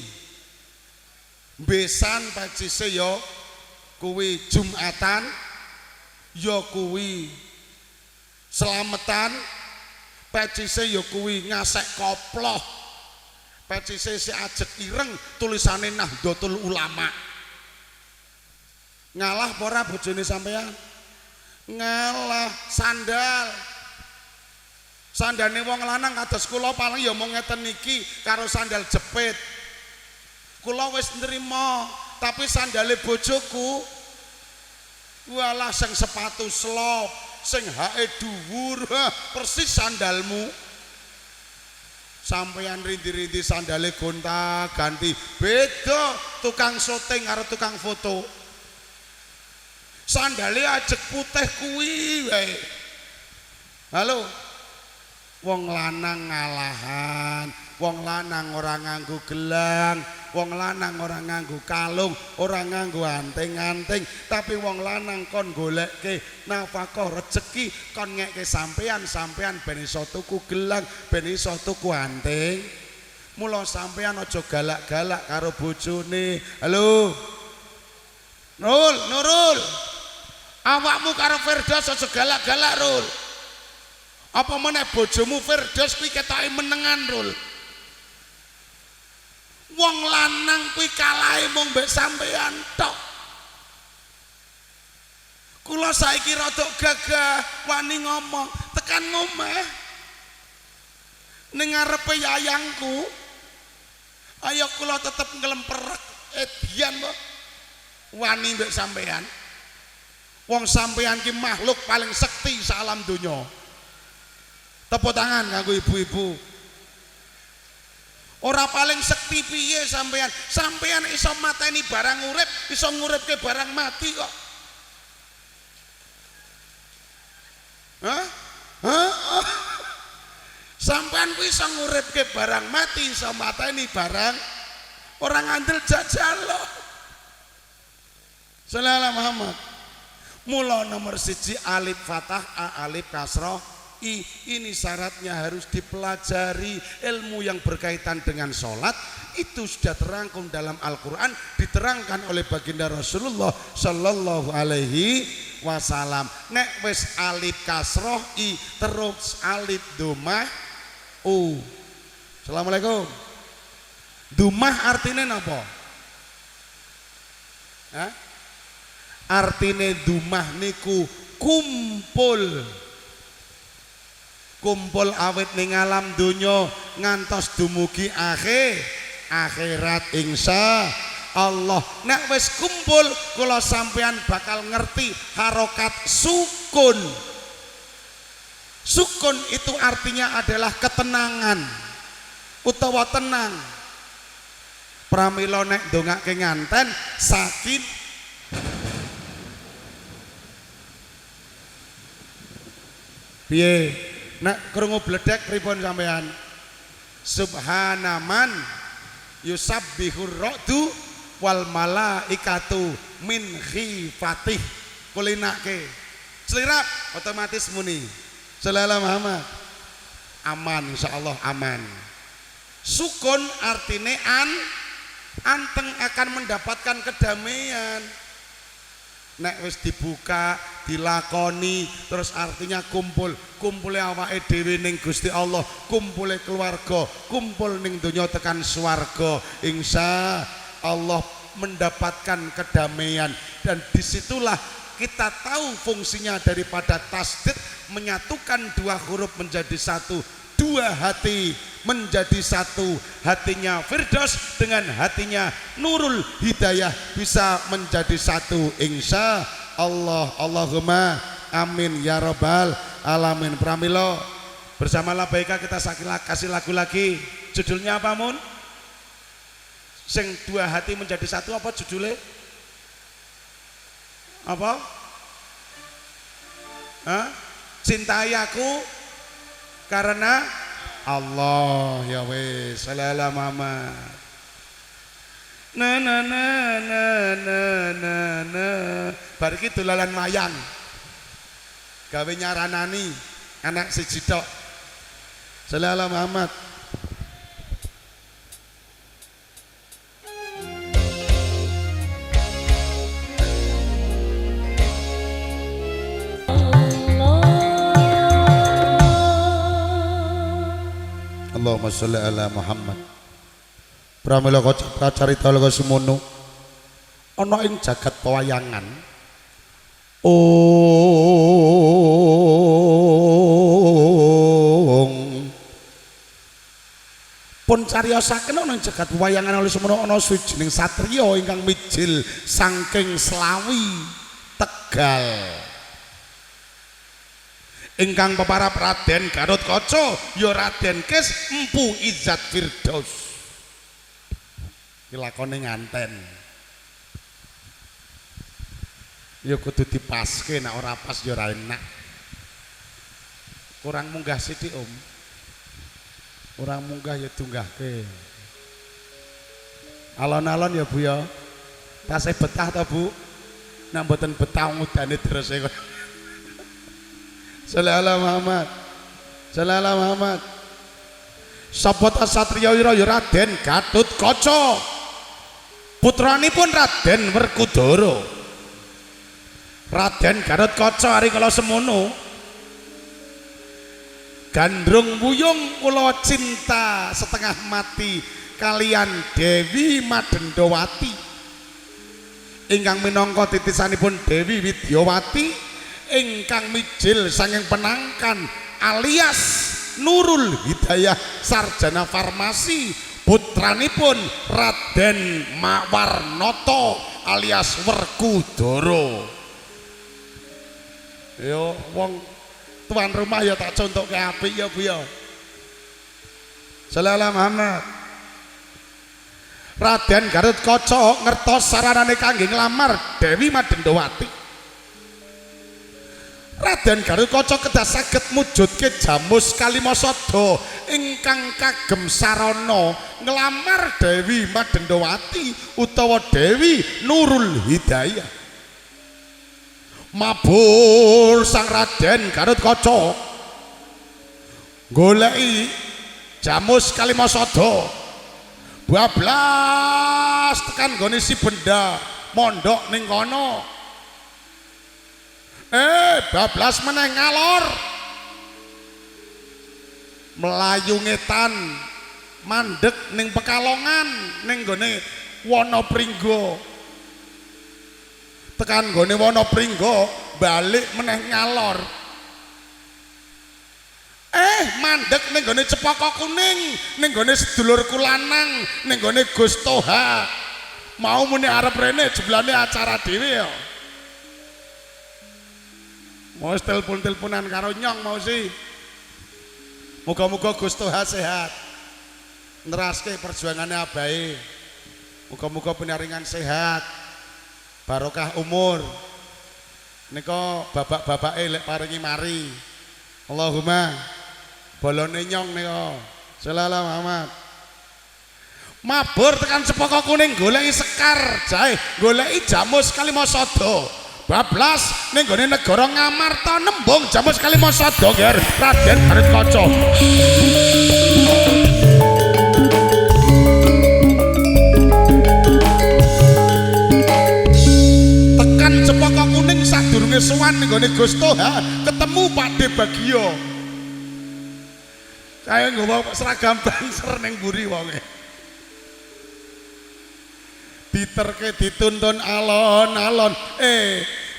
besan pecise ya kuwi, jumatan ya kuwi, selametan pecise ya kuwi, ngasek koploh pecise si ajek ireng tulisane Nahdlatul Ulama. Ngalah apa ora bojone sampean? Ngalah sandane wong lanang kados kula paling ya mung ngeten niki karo sandal jepit. Kula wis nrimo, tapi sandale bojoku walah sing sepatu slop, sing hae dhuwur, persis sandalmu. Sampeyan rindi-rindi sandale gonta ganti, beda tukang syuting karo tukang foto. Sandale ajek putih kuwi wae. Halo. Wong lanang ngalahan, wong lanang ora nganggo gelang, wong lanang ora nganggo kalung, ora nganggo anting-anting, tapi wong lanang kon goleke nafkah rezeki, kon ngeke sampean ben iso tuku gelang, ben iso tuku anting. Mula sampean aja galak-galak karo bojone. Halo. Nurul. Awakmu karo Firdaus aja galak-galak, Rul. Apa meneh bojomu Firdaus kuwi ketoke menengan, Rul. Wong lanang kuwi kalahe mung mbek sampean tok. Kula saiki rada gagah wani ngomong, tekan ngomeh ning ngarepe yayangku. Ayo kula tetep nglemperek edian kok. Wani mbek sampean. Wong sampean ki makhluk paling sekti salam donya. Tepuk tangan kanggo ibu-ibu. Ora paling sekti piye sampean? Sampean iso mateni barang urip, iso nguripke barang mati kok. Hah? Sampean kuwi iso nguripke barang mati, iso mateni barang orang ngandel jajal. Sallallahu Muhammad. Mula nomor 1 alif fathah, a alif kasroh, I. Ini syaratnya harus dipelajari. Ilmu yang berkaitan dengan sholat itu sudah terangkum dalam Al-Quran, diterangkan oleh baginda Rasulullah Sallallahu Alaihi Wasallam. Nek wis alif kasroh I terus alif domah U. Assalamualaikum. Domah artinya apa? Hah? Artine domah niku kumpul awet ning alam donya ngantos dumugi akhirat insya Allah. Nek wis kumpul kula sampean bakal ngerti harokat sukun. Sukun itu artinya adalah ketenangan utawa tenang. Pramila nek ndongake nganten sakit piye? Nek krungu bledek pripun sampean? Subhanaman yusabbihur ra'du wal malaikatu min khifatih. Kulinake selirap otomatis muni Sallallahu Muhammad. Aman insyaallah aman. Sukun artine anteng akan mendapatkan kedamaian. Nek wis dibuka dilakoni terus artinya kumpule awake dhewe ning Gusti Allah, kumpule keluarga, kumpul ning donya tekan swarga, insya Allah mendapatkan kedamaian. Dan disitulah kita tahu fungsinya daripada tasdid, menyatukan dua huruf menjadi satu, dua hati menjadi satu, hatinya Firdaus dengan hatinya Nurul Hidayah bisa menjadi satu insya Allah. Allahumma amin ya robbal alamin. Pramila bersama Labaika kita kasih lagu lagi. Judulnya apa Mun? Sing dua hati menjadi satu apa judulnya? Apa? Hah? Cintai aku karena Allah. Ya wis sallallahu Muhammad. Na na na na na na na. Bar iki dolalan wayang. Gawe nyaranani anak siji tok. Sallallahu Muhammad. Allahumma sholli ala Muhammad. pramila kacarita leka semono ana ing jagat pewayangan pun cariyosaken ana ing jagat pewayangan oleh semono ana suwijining satriya ingkang mijil saking Slawi Tegal ingkang peparap Raden Gatotkaca ya Raden Kis Empu Izzat Firdaus lakone nganten ya kudu dipaske nek ora pas ya ora enak kurang munggah sithik Om kurang munggah ya dunggahke alon-alon ya Bu ya tasih betah ta Bu nek mboten betah ngudane terus e Sallallahu Muhammad Sallallahu Muhammad sapa ta satriya wira ya Raden Gatotkaca putranipun Raden Werkudara Raden Gatotkaca ari kala semono gandrung wuyung kula cinta setengah mati kalian Dewi Madendawati ingkang minangka titisanipun Dewi Widyawati ingkang mijil saking penangkan alias Nurul Hidayah sarjana farmasi putranipun Raden Warnata alias Werkudara yo wong tuan rumah ya tak contohke apik ya Bu ya Sallallahu Muhammad Raden Gatotkaca ngertos saranane kangge nglamar Dewi Madendawati Raden Gatotkaca kedah saged mujudke Jamus Kalimasada ingkang kagem sarana nglamar Dewi Madendawati utawa Dewi Nurul Hidayah. Mabur sang Raden Gatotkaca goleki Jamus Kalimasada bablas tekan nggone si benda mondok ning kono. Bablas meneh ngalor melayu ngetan mandek ning Pekalongan ning gone Wanapringga tekan gone Wanapringga balik meneh ngalor mandek ning gone Cepaka Kuning ning gone sedulurku lanang ning gone Gus Toha mau muni arep rene jebulane acara dhewe ya mau telepon-teleponan karo nyong mau sih muga-muga Gus Toha sehat neraske perjuangannya abahe muga-muga pinaringan sehat barokah umur nika babak-babake lek paringi mari Allahumma bolone nyong nika Sallallahu Muhammad mabur tekan Cepaka Kuning goleki Sekar jae goleki Jamus Kalimasada bablas ning gone negara Ngamarta nembung Jamus Kalimasada ger Raden Gatotkaca tekan Cepaka Kuning sadurunge sowan ning gone Gus Toha ketemu Pakde Bagio kaya nggawa seragam banser ning mburi wonge diterke dituntun alon-alon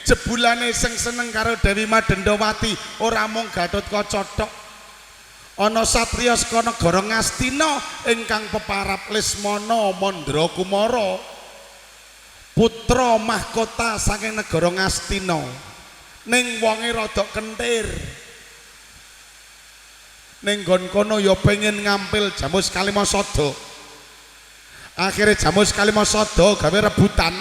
jebulane sing seneng karo Dewi Madendawati ora mung Gatotkaca tok ana satriya saka negara Ngastina ingkang peparap Lesmana Mandrakumara putra mahkota saking negara Ngastina ning wonge rada kentir ning nggon kono ya pengen ngampil Jamus Kalimasada akhirnya Jamus Kalimasada gawe rebutan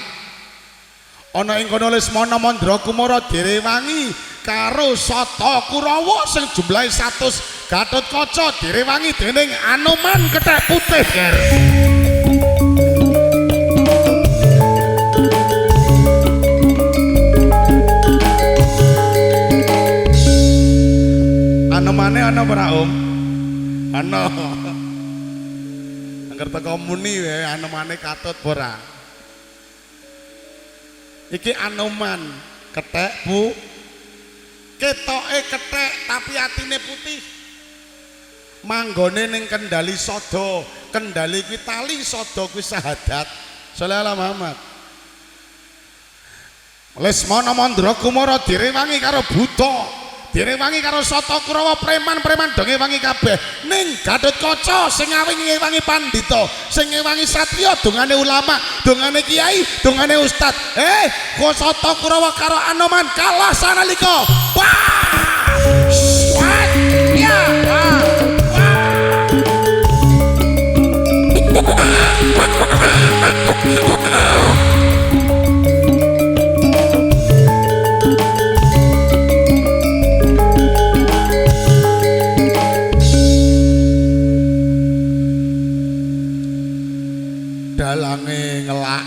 ana ing kono Lesmana Mandrakumara direwangi karo Sata Kurawa sing jumlahe 100 Gatotkaca direwangi dening Anoman Kethek Putih ger Anomane ana ora Om ana angger teko muni wae anomane katut ora iki Anoman kethek Bu ketoke kethek tapi atine putih manggone ning Kendali Sada kendali kuwi tali sada kuwi syahadat. Shallallahu Muhammad. Lesmana Mandra Kumara direwangi karo buta, direwangi karo Sata Kurawa preman-preman do ngewangi kabeh. Ning Gatotkaca sing ngewangi pandhita, sing ngewangi satriya dongane ulama, dongane kiai, dongane ustad. Kok Sata Kurawa karo Anoman kalah sanalika. Wah! Ya. Dalange ngelak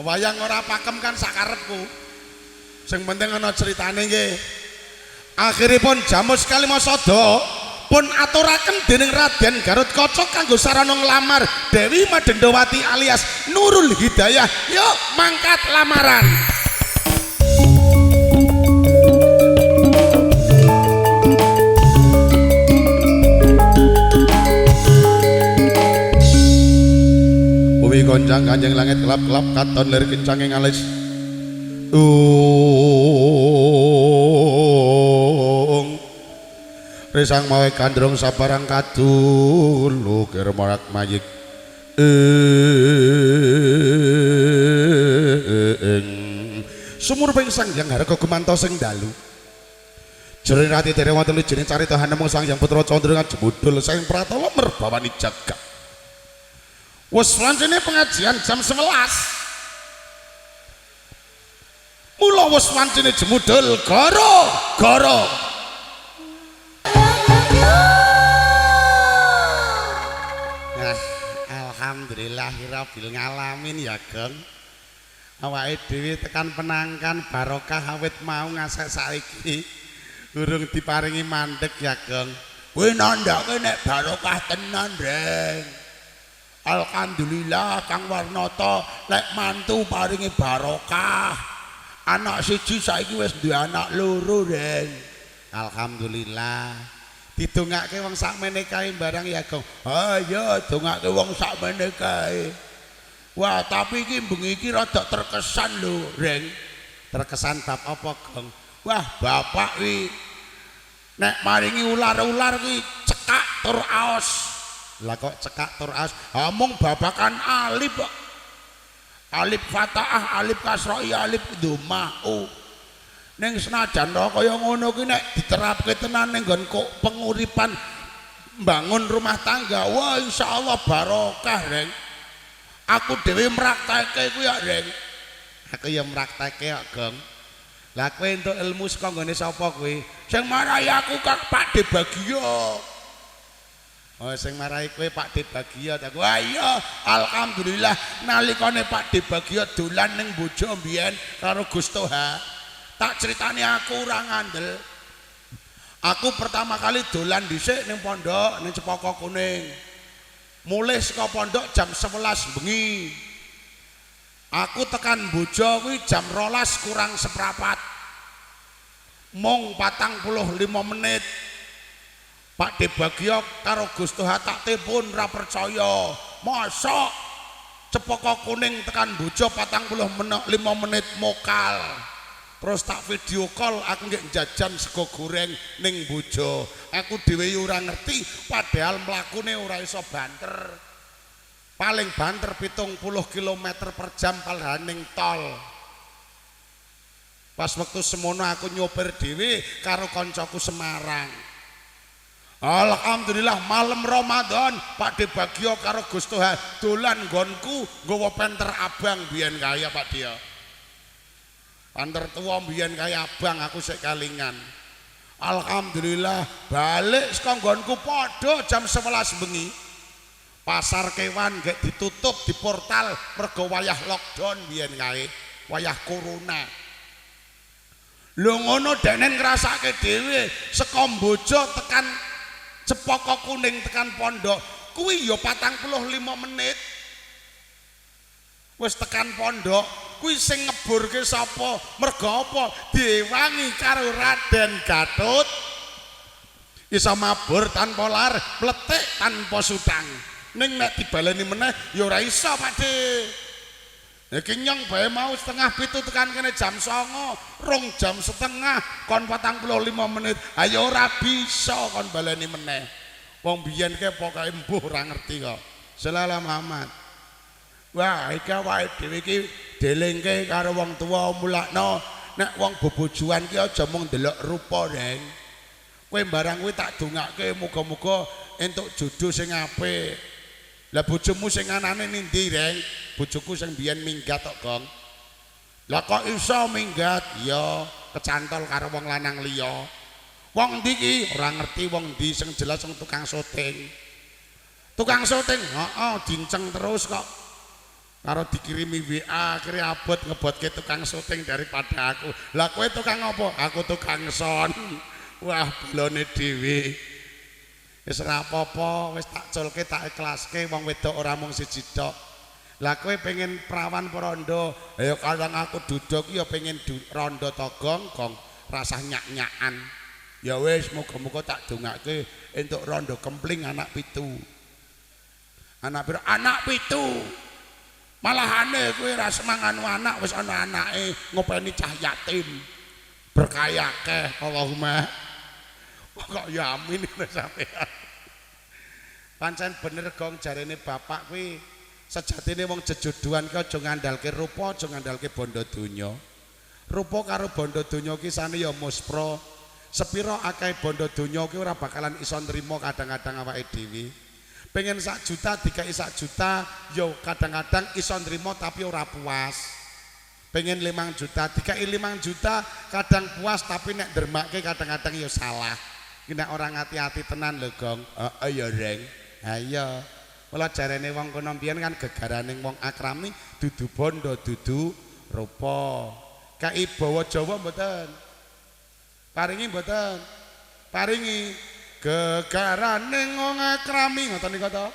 wayang ora pakem kan sakarepku sing penting ana ceritane nggih. Akhiripun Jamus Kalimasada pun aturaken dening Raden Garutkaca kanggo sarana nglamar Dewi Madendawati alias Nurul Hidayah. Yuk mangkat lamaran. Goncang kanjeng langit kelap-kelap katon lir kencanging alis resang mawe kandrong sabarang kadulu kir morak mayik sumur ping sang yang harga gemanto sing dalu jering rati tere wonten wijine carita hanemung sang yang putra Candra jebudul sang pratawa merbawani jagat. Wes lancene pengajian jam 11. Mula wes lancene jemudul gara-gara. Nah, alhamdulillahirabbil alamin ya, Gong. Awake dhewe tekan penangkan barokah awit mau ngasek saiki urung diparingi mandeg ya, Gong. Kuwi nandhake nek barokah tenan, Reng. Alhamdulillah Kang Warnata lek mantu paringi barokah. Anak siji saiki wis duwe anak loro, Reng. Alhamdulillah. Didongake wong sakmene kae barang ya, Gong. Ha iya, dongake wong sakmene kae. Wah, tapi iki bengi iki rada terkesan lho, Reng. Terkesan bab apa, Gong? Wah, bapak iki nek maringi ular-ular iki cekak tur aos. Lah kok cekak tur as amung babakan alif kok. Alif fataah, alif kasroi, alif dhammah. Ning senajan kaya ngono kuwi nek diterapke tenan ning nggon penguripan mbangun rumah tangga, wah insyaallah barokah, Reng. Aku dhewe mraktekke kuwi ya, Reng. Aku ya mraktekke kok, Gong. Lah kowe entuk ilmu saka nggone sapa kuwi? Sing marahi aku Kak Pakde Bagio. Oh sing marahi kowe Pakde Bagio ta. Wah iya, alhamdulillah nalikane Pakde Bagio dolan ning Bojo mbiyen karo Gus Toha. Tak critani aku ora ngandel. Aku pertama kali dolan dhisik ning pondok ning Cepaka Kuning. Mulih saka pondok jam 11 bengi. Aku tekan Bojo kuwi jam 12 kurang seprapat. Mung 45 menit. Pakde Bagio karo Gus Toha tak telepon ra percaya. Mosok Cepaka Kuning tekan Bojo 45 menit mokal. Terus tak video call aku nggih jajan sego goreng ning Bojo. Aku dhewe ora ngerti padahal mlakune ora iso banter. Paling banter 70 km per jam palaning tol. Pas waktu semono aku nyopir dhewe karo koncoku Semarang. Alhamdulillah malam Ramadan Pakde Bagio karo Gus Toha dolan nggonku nggawa penter abang biyen kaya Pak Dia. Panter tua mbiyen kaya abang aku sik kalingan. Alhamdulillah balik saka nggonku padha jam 11 bengi. Pasar kewan gek ditutup di portal mergo wayah lockdown biyen kae, wayah corona. Lho ngono denen ngrasake dhewe saka Bojo tekan Cepaka Kuning tekan pondok kuwi ya 45 menit. Wis tekan pondok kuwi sing ngeburke sapa? Mergo apa? Diwangi karo Raden Gatut. Iso mabur tanpa lar, mletik tanpa sutang. Ning nek dibaleni meneh ya ora iso, Pakde. Iki nyong bae mau setengah 7 tekan kene jam 09.00, rong jam setengah kon 45 menit. Ayo ora bisa kon baleni meneh. Wong biyen ke pokoke mbuh ora ngerti kok. Selalah Muhammad. Wah, iki awake dhewe iki delengke karo wong tuwa mulakno nek wong bobojuan ki aja mung ndelok rupa, Reng. Kowe barang kuwi tak dongake muga-muga entuk jodoh sing apik. Lah bojomu sing anane nindi, Reng? Bojoku sing biyen minggat tok, Gong. Lah kok iso minggat? Ya kecantol karo wong lanang liya. Wong ndi ki? Ora ngerti wong ndi, sing jelas wong tukang syuting. Tukang syuting, heeh, dinceng terus kok. Karo dikirimi WA, akhirnya abot ngebotke tukang syuting daripada aku. Lah kowe tukang apa? Aku tukang son. Wah, belone dhewe. Wis ora apa-apa, wis tak culke tak ikhlaske wong wedok ora mung siji tok. Lah kowe pengen prawan poronda, ya kadang aku duduk ya pengen rondo to Gong, rasah nyak-nyakan. Ya wis muga-muga tak dongake entuk rondo kempling anak 7. Anak 7. Malahane kowe ra semangan anak wis ana anake ngopeni cah yatim. Berkayake Allahumma. Kok ya amin sampean. Pancen bener Gong jarene bapak kuwi sejatine wong jejodohan ki aja ngandalke rupa, aja ngandalke bondo donya. Rupa karo bondo donya ki sane ya muspra. Sepira akeh bondo donya ki ora bakalan iso nrimo kadang-kadang awake dhewe. Pengen 1 juta dikai 1 juta ya kadang-kadang iso nrimo tapi ora puas. Pengen 5 juta dikai 5 juta kadang puas tapi nek dermake kadang-kadang ya salah. Nek orang hati-hati tenan lho Gong. Heeh ya Reng. Ayo. Mula jarene wong kono mbiyen kan gegaraning wong akrami dudu bondo dudu rupa. Kai bawa Jawa mboten. Paringi mboten. Paringi gegaraning wong akrami ngoten niku to.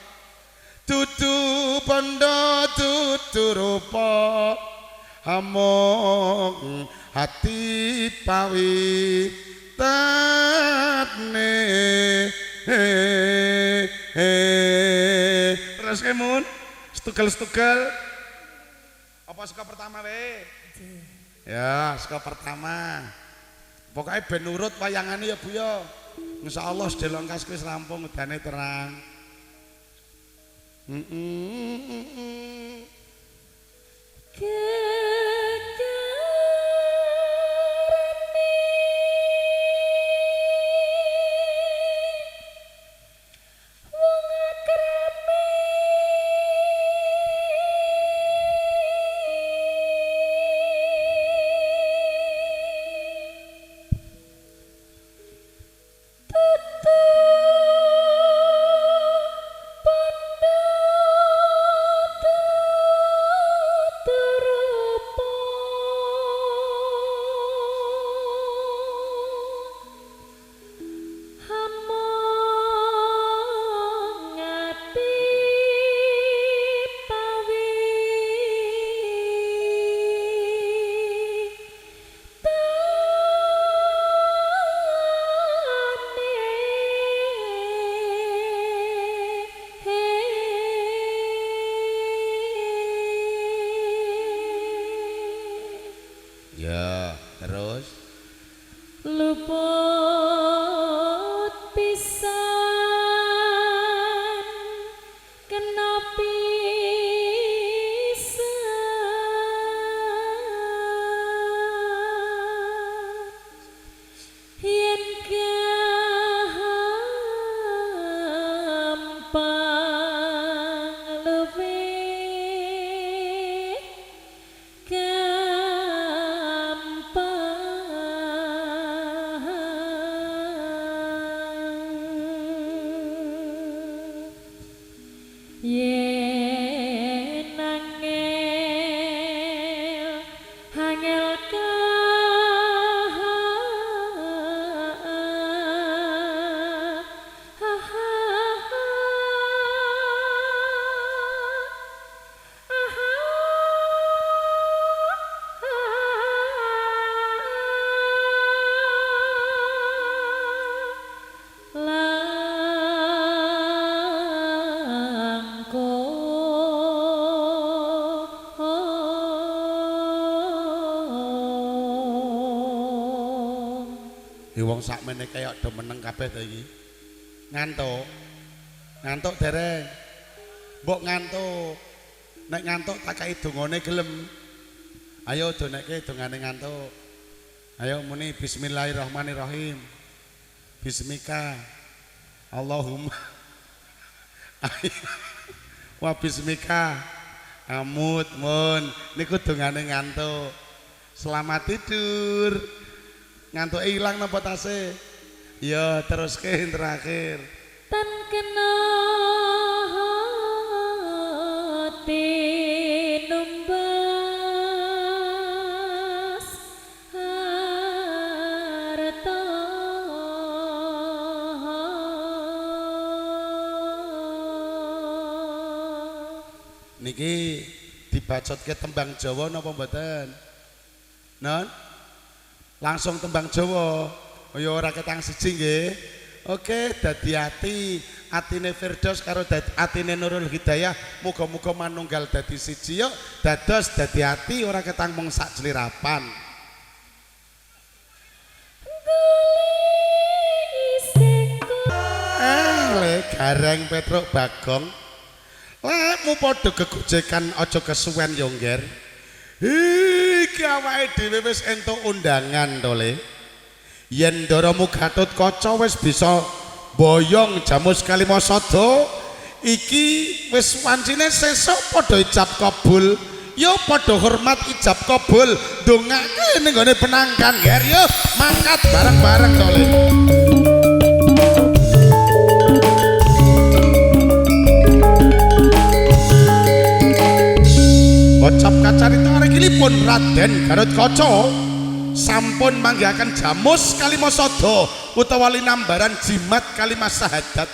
Dudu bondo dudu rupa. Among hati pawitatne terus kemun setugel apa suka pertama we ya suka pertama pokoknya ben nurut wayangannya ya Bu ya insyaallah sedelongkas wis rampung udane terang luput pisan kena pisan yen gampang luwih gampang Wong sakmene kaya do meneng kabeh to iki. Ngantuk. Ngantuk dereng. Mbok ngantuk. Nek ngantuk tak kai dongane gelem. Ayo donekke dongane ngantuk. Ayo muni bismillahirrahmanirrahim. Bismika. Allahumma. Wa bismika. Amut mun niku dongane ngantuk. Selamat tidur. Ngantuk ilang napa tase? Ya teruske terakhir. Tan kena tinumbas harta niki dibacotke tembang Jawa napa mboten? Non? Langsung tembang Jawa. Oh ya ora ketang siji nggih. Oke, dadi ati, atine Firdaus karo atine Nurul Hidayah muga-muga manunggal dadi siji yuk. Dados dadi ati ora ketang mung sak jlirapan. Le gareng Petruk Bagong. Lekmu padha gegojekan aja kesuwen yo, Ngger. Iki awake dhewe wis entuk undangan to, Le. Yen ndaramu Gatotkaca wis bisa boyong Jamus Kalimasada, iki wis wancine sesuk padha ijab kabul. Yo padha hormat ijab kabul, ndongake ning gone penangkan, Ngger. Yo mangkat bareng-bareng to, Le. Kocap kacarita regilipun Raden Gatotkaca sampun manggihaken Jamus Kalimasada utawa linambaran jimat kalimat syahadat.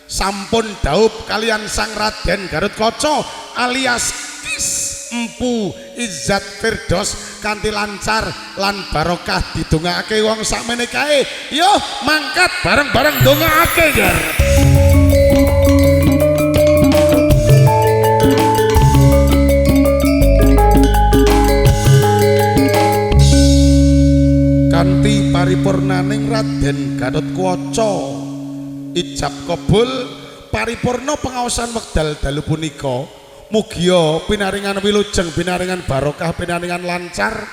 Sampun dhaup kalian sang Raden Gatotkaca alias Kis Empu Izzat Firdaus kanthi lancar lan barokah didongakake wong sakmene kae. Yo mangkat bareng-bareng ndongaake, Jar. Kanthi paripurnaning Raden Gatotkaca ijab kabul paripurna pangaosan wekdal dalu punika mugia pinaringan wilujeng pinaringan barokah pinaringan lancar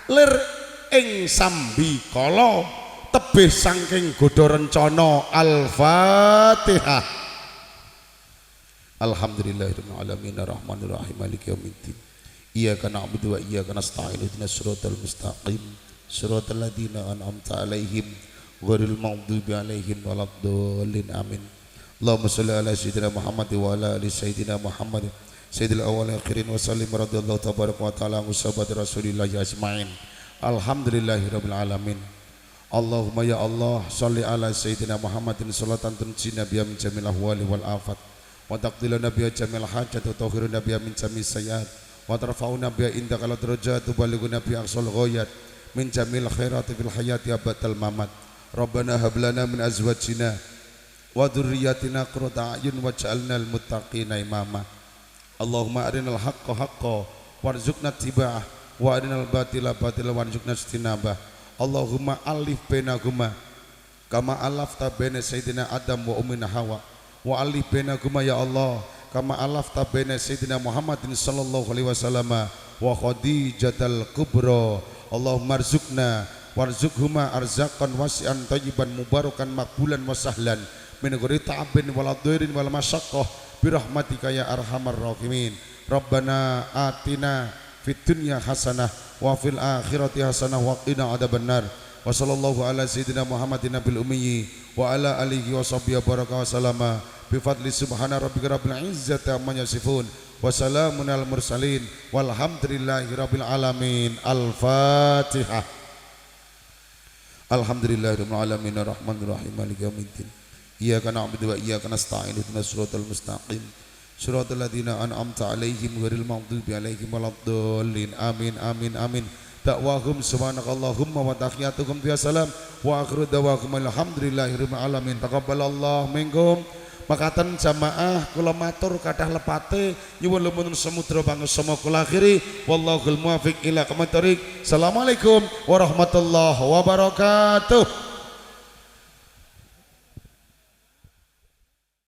lir ing sambi kala tebih saking godha rencana. Al-Fatihah. Alhamdulillahirabbil alamin arrahmanir rahim maliki yaumiddin iyyaka na'budu wa iyyaka nasta'in ihdinas siratal mustaqim Suratul ladzina an'amta 'alaihim ghairil maghdubi 'alaihim waladdallin amin. Allahumma shalli ala sayyidina Muhammad wa ala ali sayyidina Muhammad sayyidil awwalin akhirin wa sallim radhiyallahu tabaraka wa ta'ala an sahabati Rasulillah ajmain. Alhamdulillahirabbil alamin. Allahumma ya Allah shalli ala sayyidina Muhammadin sholatan tunjina biha min jamil ahwali wal afat wa taqdiluna biha jamil hajat wa tahhiruna biha min jamis sayyiat wa tarfa'una biha indaka darajat wa balighuna biha aqsal ghayat min jamil khairati fil hayati abadal mamat. Rabbana hab lana min azwajina wa dhurriyyatina qurrata a'yun waj'alna lil muttaqina imama. Allahumma arinal haqqa haqqan warzuqna ittiba'ah wa arinal batila batilan warzuqna ijtinabah. Allahumma alif bainahuma kama alafta baina sayyidina Adam wa ummina Hawa wa alif bainahuma ya Allah kama alafta baina sayyidina Muhammadin sallallahu alaihi wasallam wa Khadijatal kubra. Allahumma arzuqna warzuqhuma arzaqan wasi'an tayyiban mubarakan makbulan wa sahlan min ghairi ta'abin wala dhairin wala masyaqqah birahmatika ya arhamar rahimin. Rabbana atina fid dunya hasanah wa fil akhirati hasanah wa qina adzabannar. Wa sallallahu ala sayyidina Muhammadin nabil ummi wa ala alihi wa sahbihi baraka wa salama bi fadli subhana rabbika rabbil izzati amma yasifun wa salamun al mursalin walhamdulillahi rabbil alamin. Al-Fatihah. Alhamdulillahirabbil alamin arrahmanir rahim maliki yaumiddin iyyaka na'budu wa iyyaka nasta'in ihdinas siratal mustaqim siratal ladzina an'amta 'alaihim ghairil maghdubi 'alaihim waladdallin amin amin amin. Da'wahum subhanakallahumma wa tahiyyatuhum fiha salam wa akhiru da'wahum alhamdulillahirabbil alamin. Taqabbalallahu minkum. Makaten jamaah kula matur kathah lepate nyuwun lumunun samudra pangesama kula akhiri wallahul muwaffiq ila aqwamit thoriq. Assalamualaikum warahmatullahi wabarakatuh.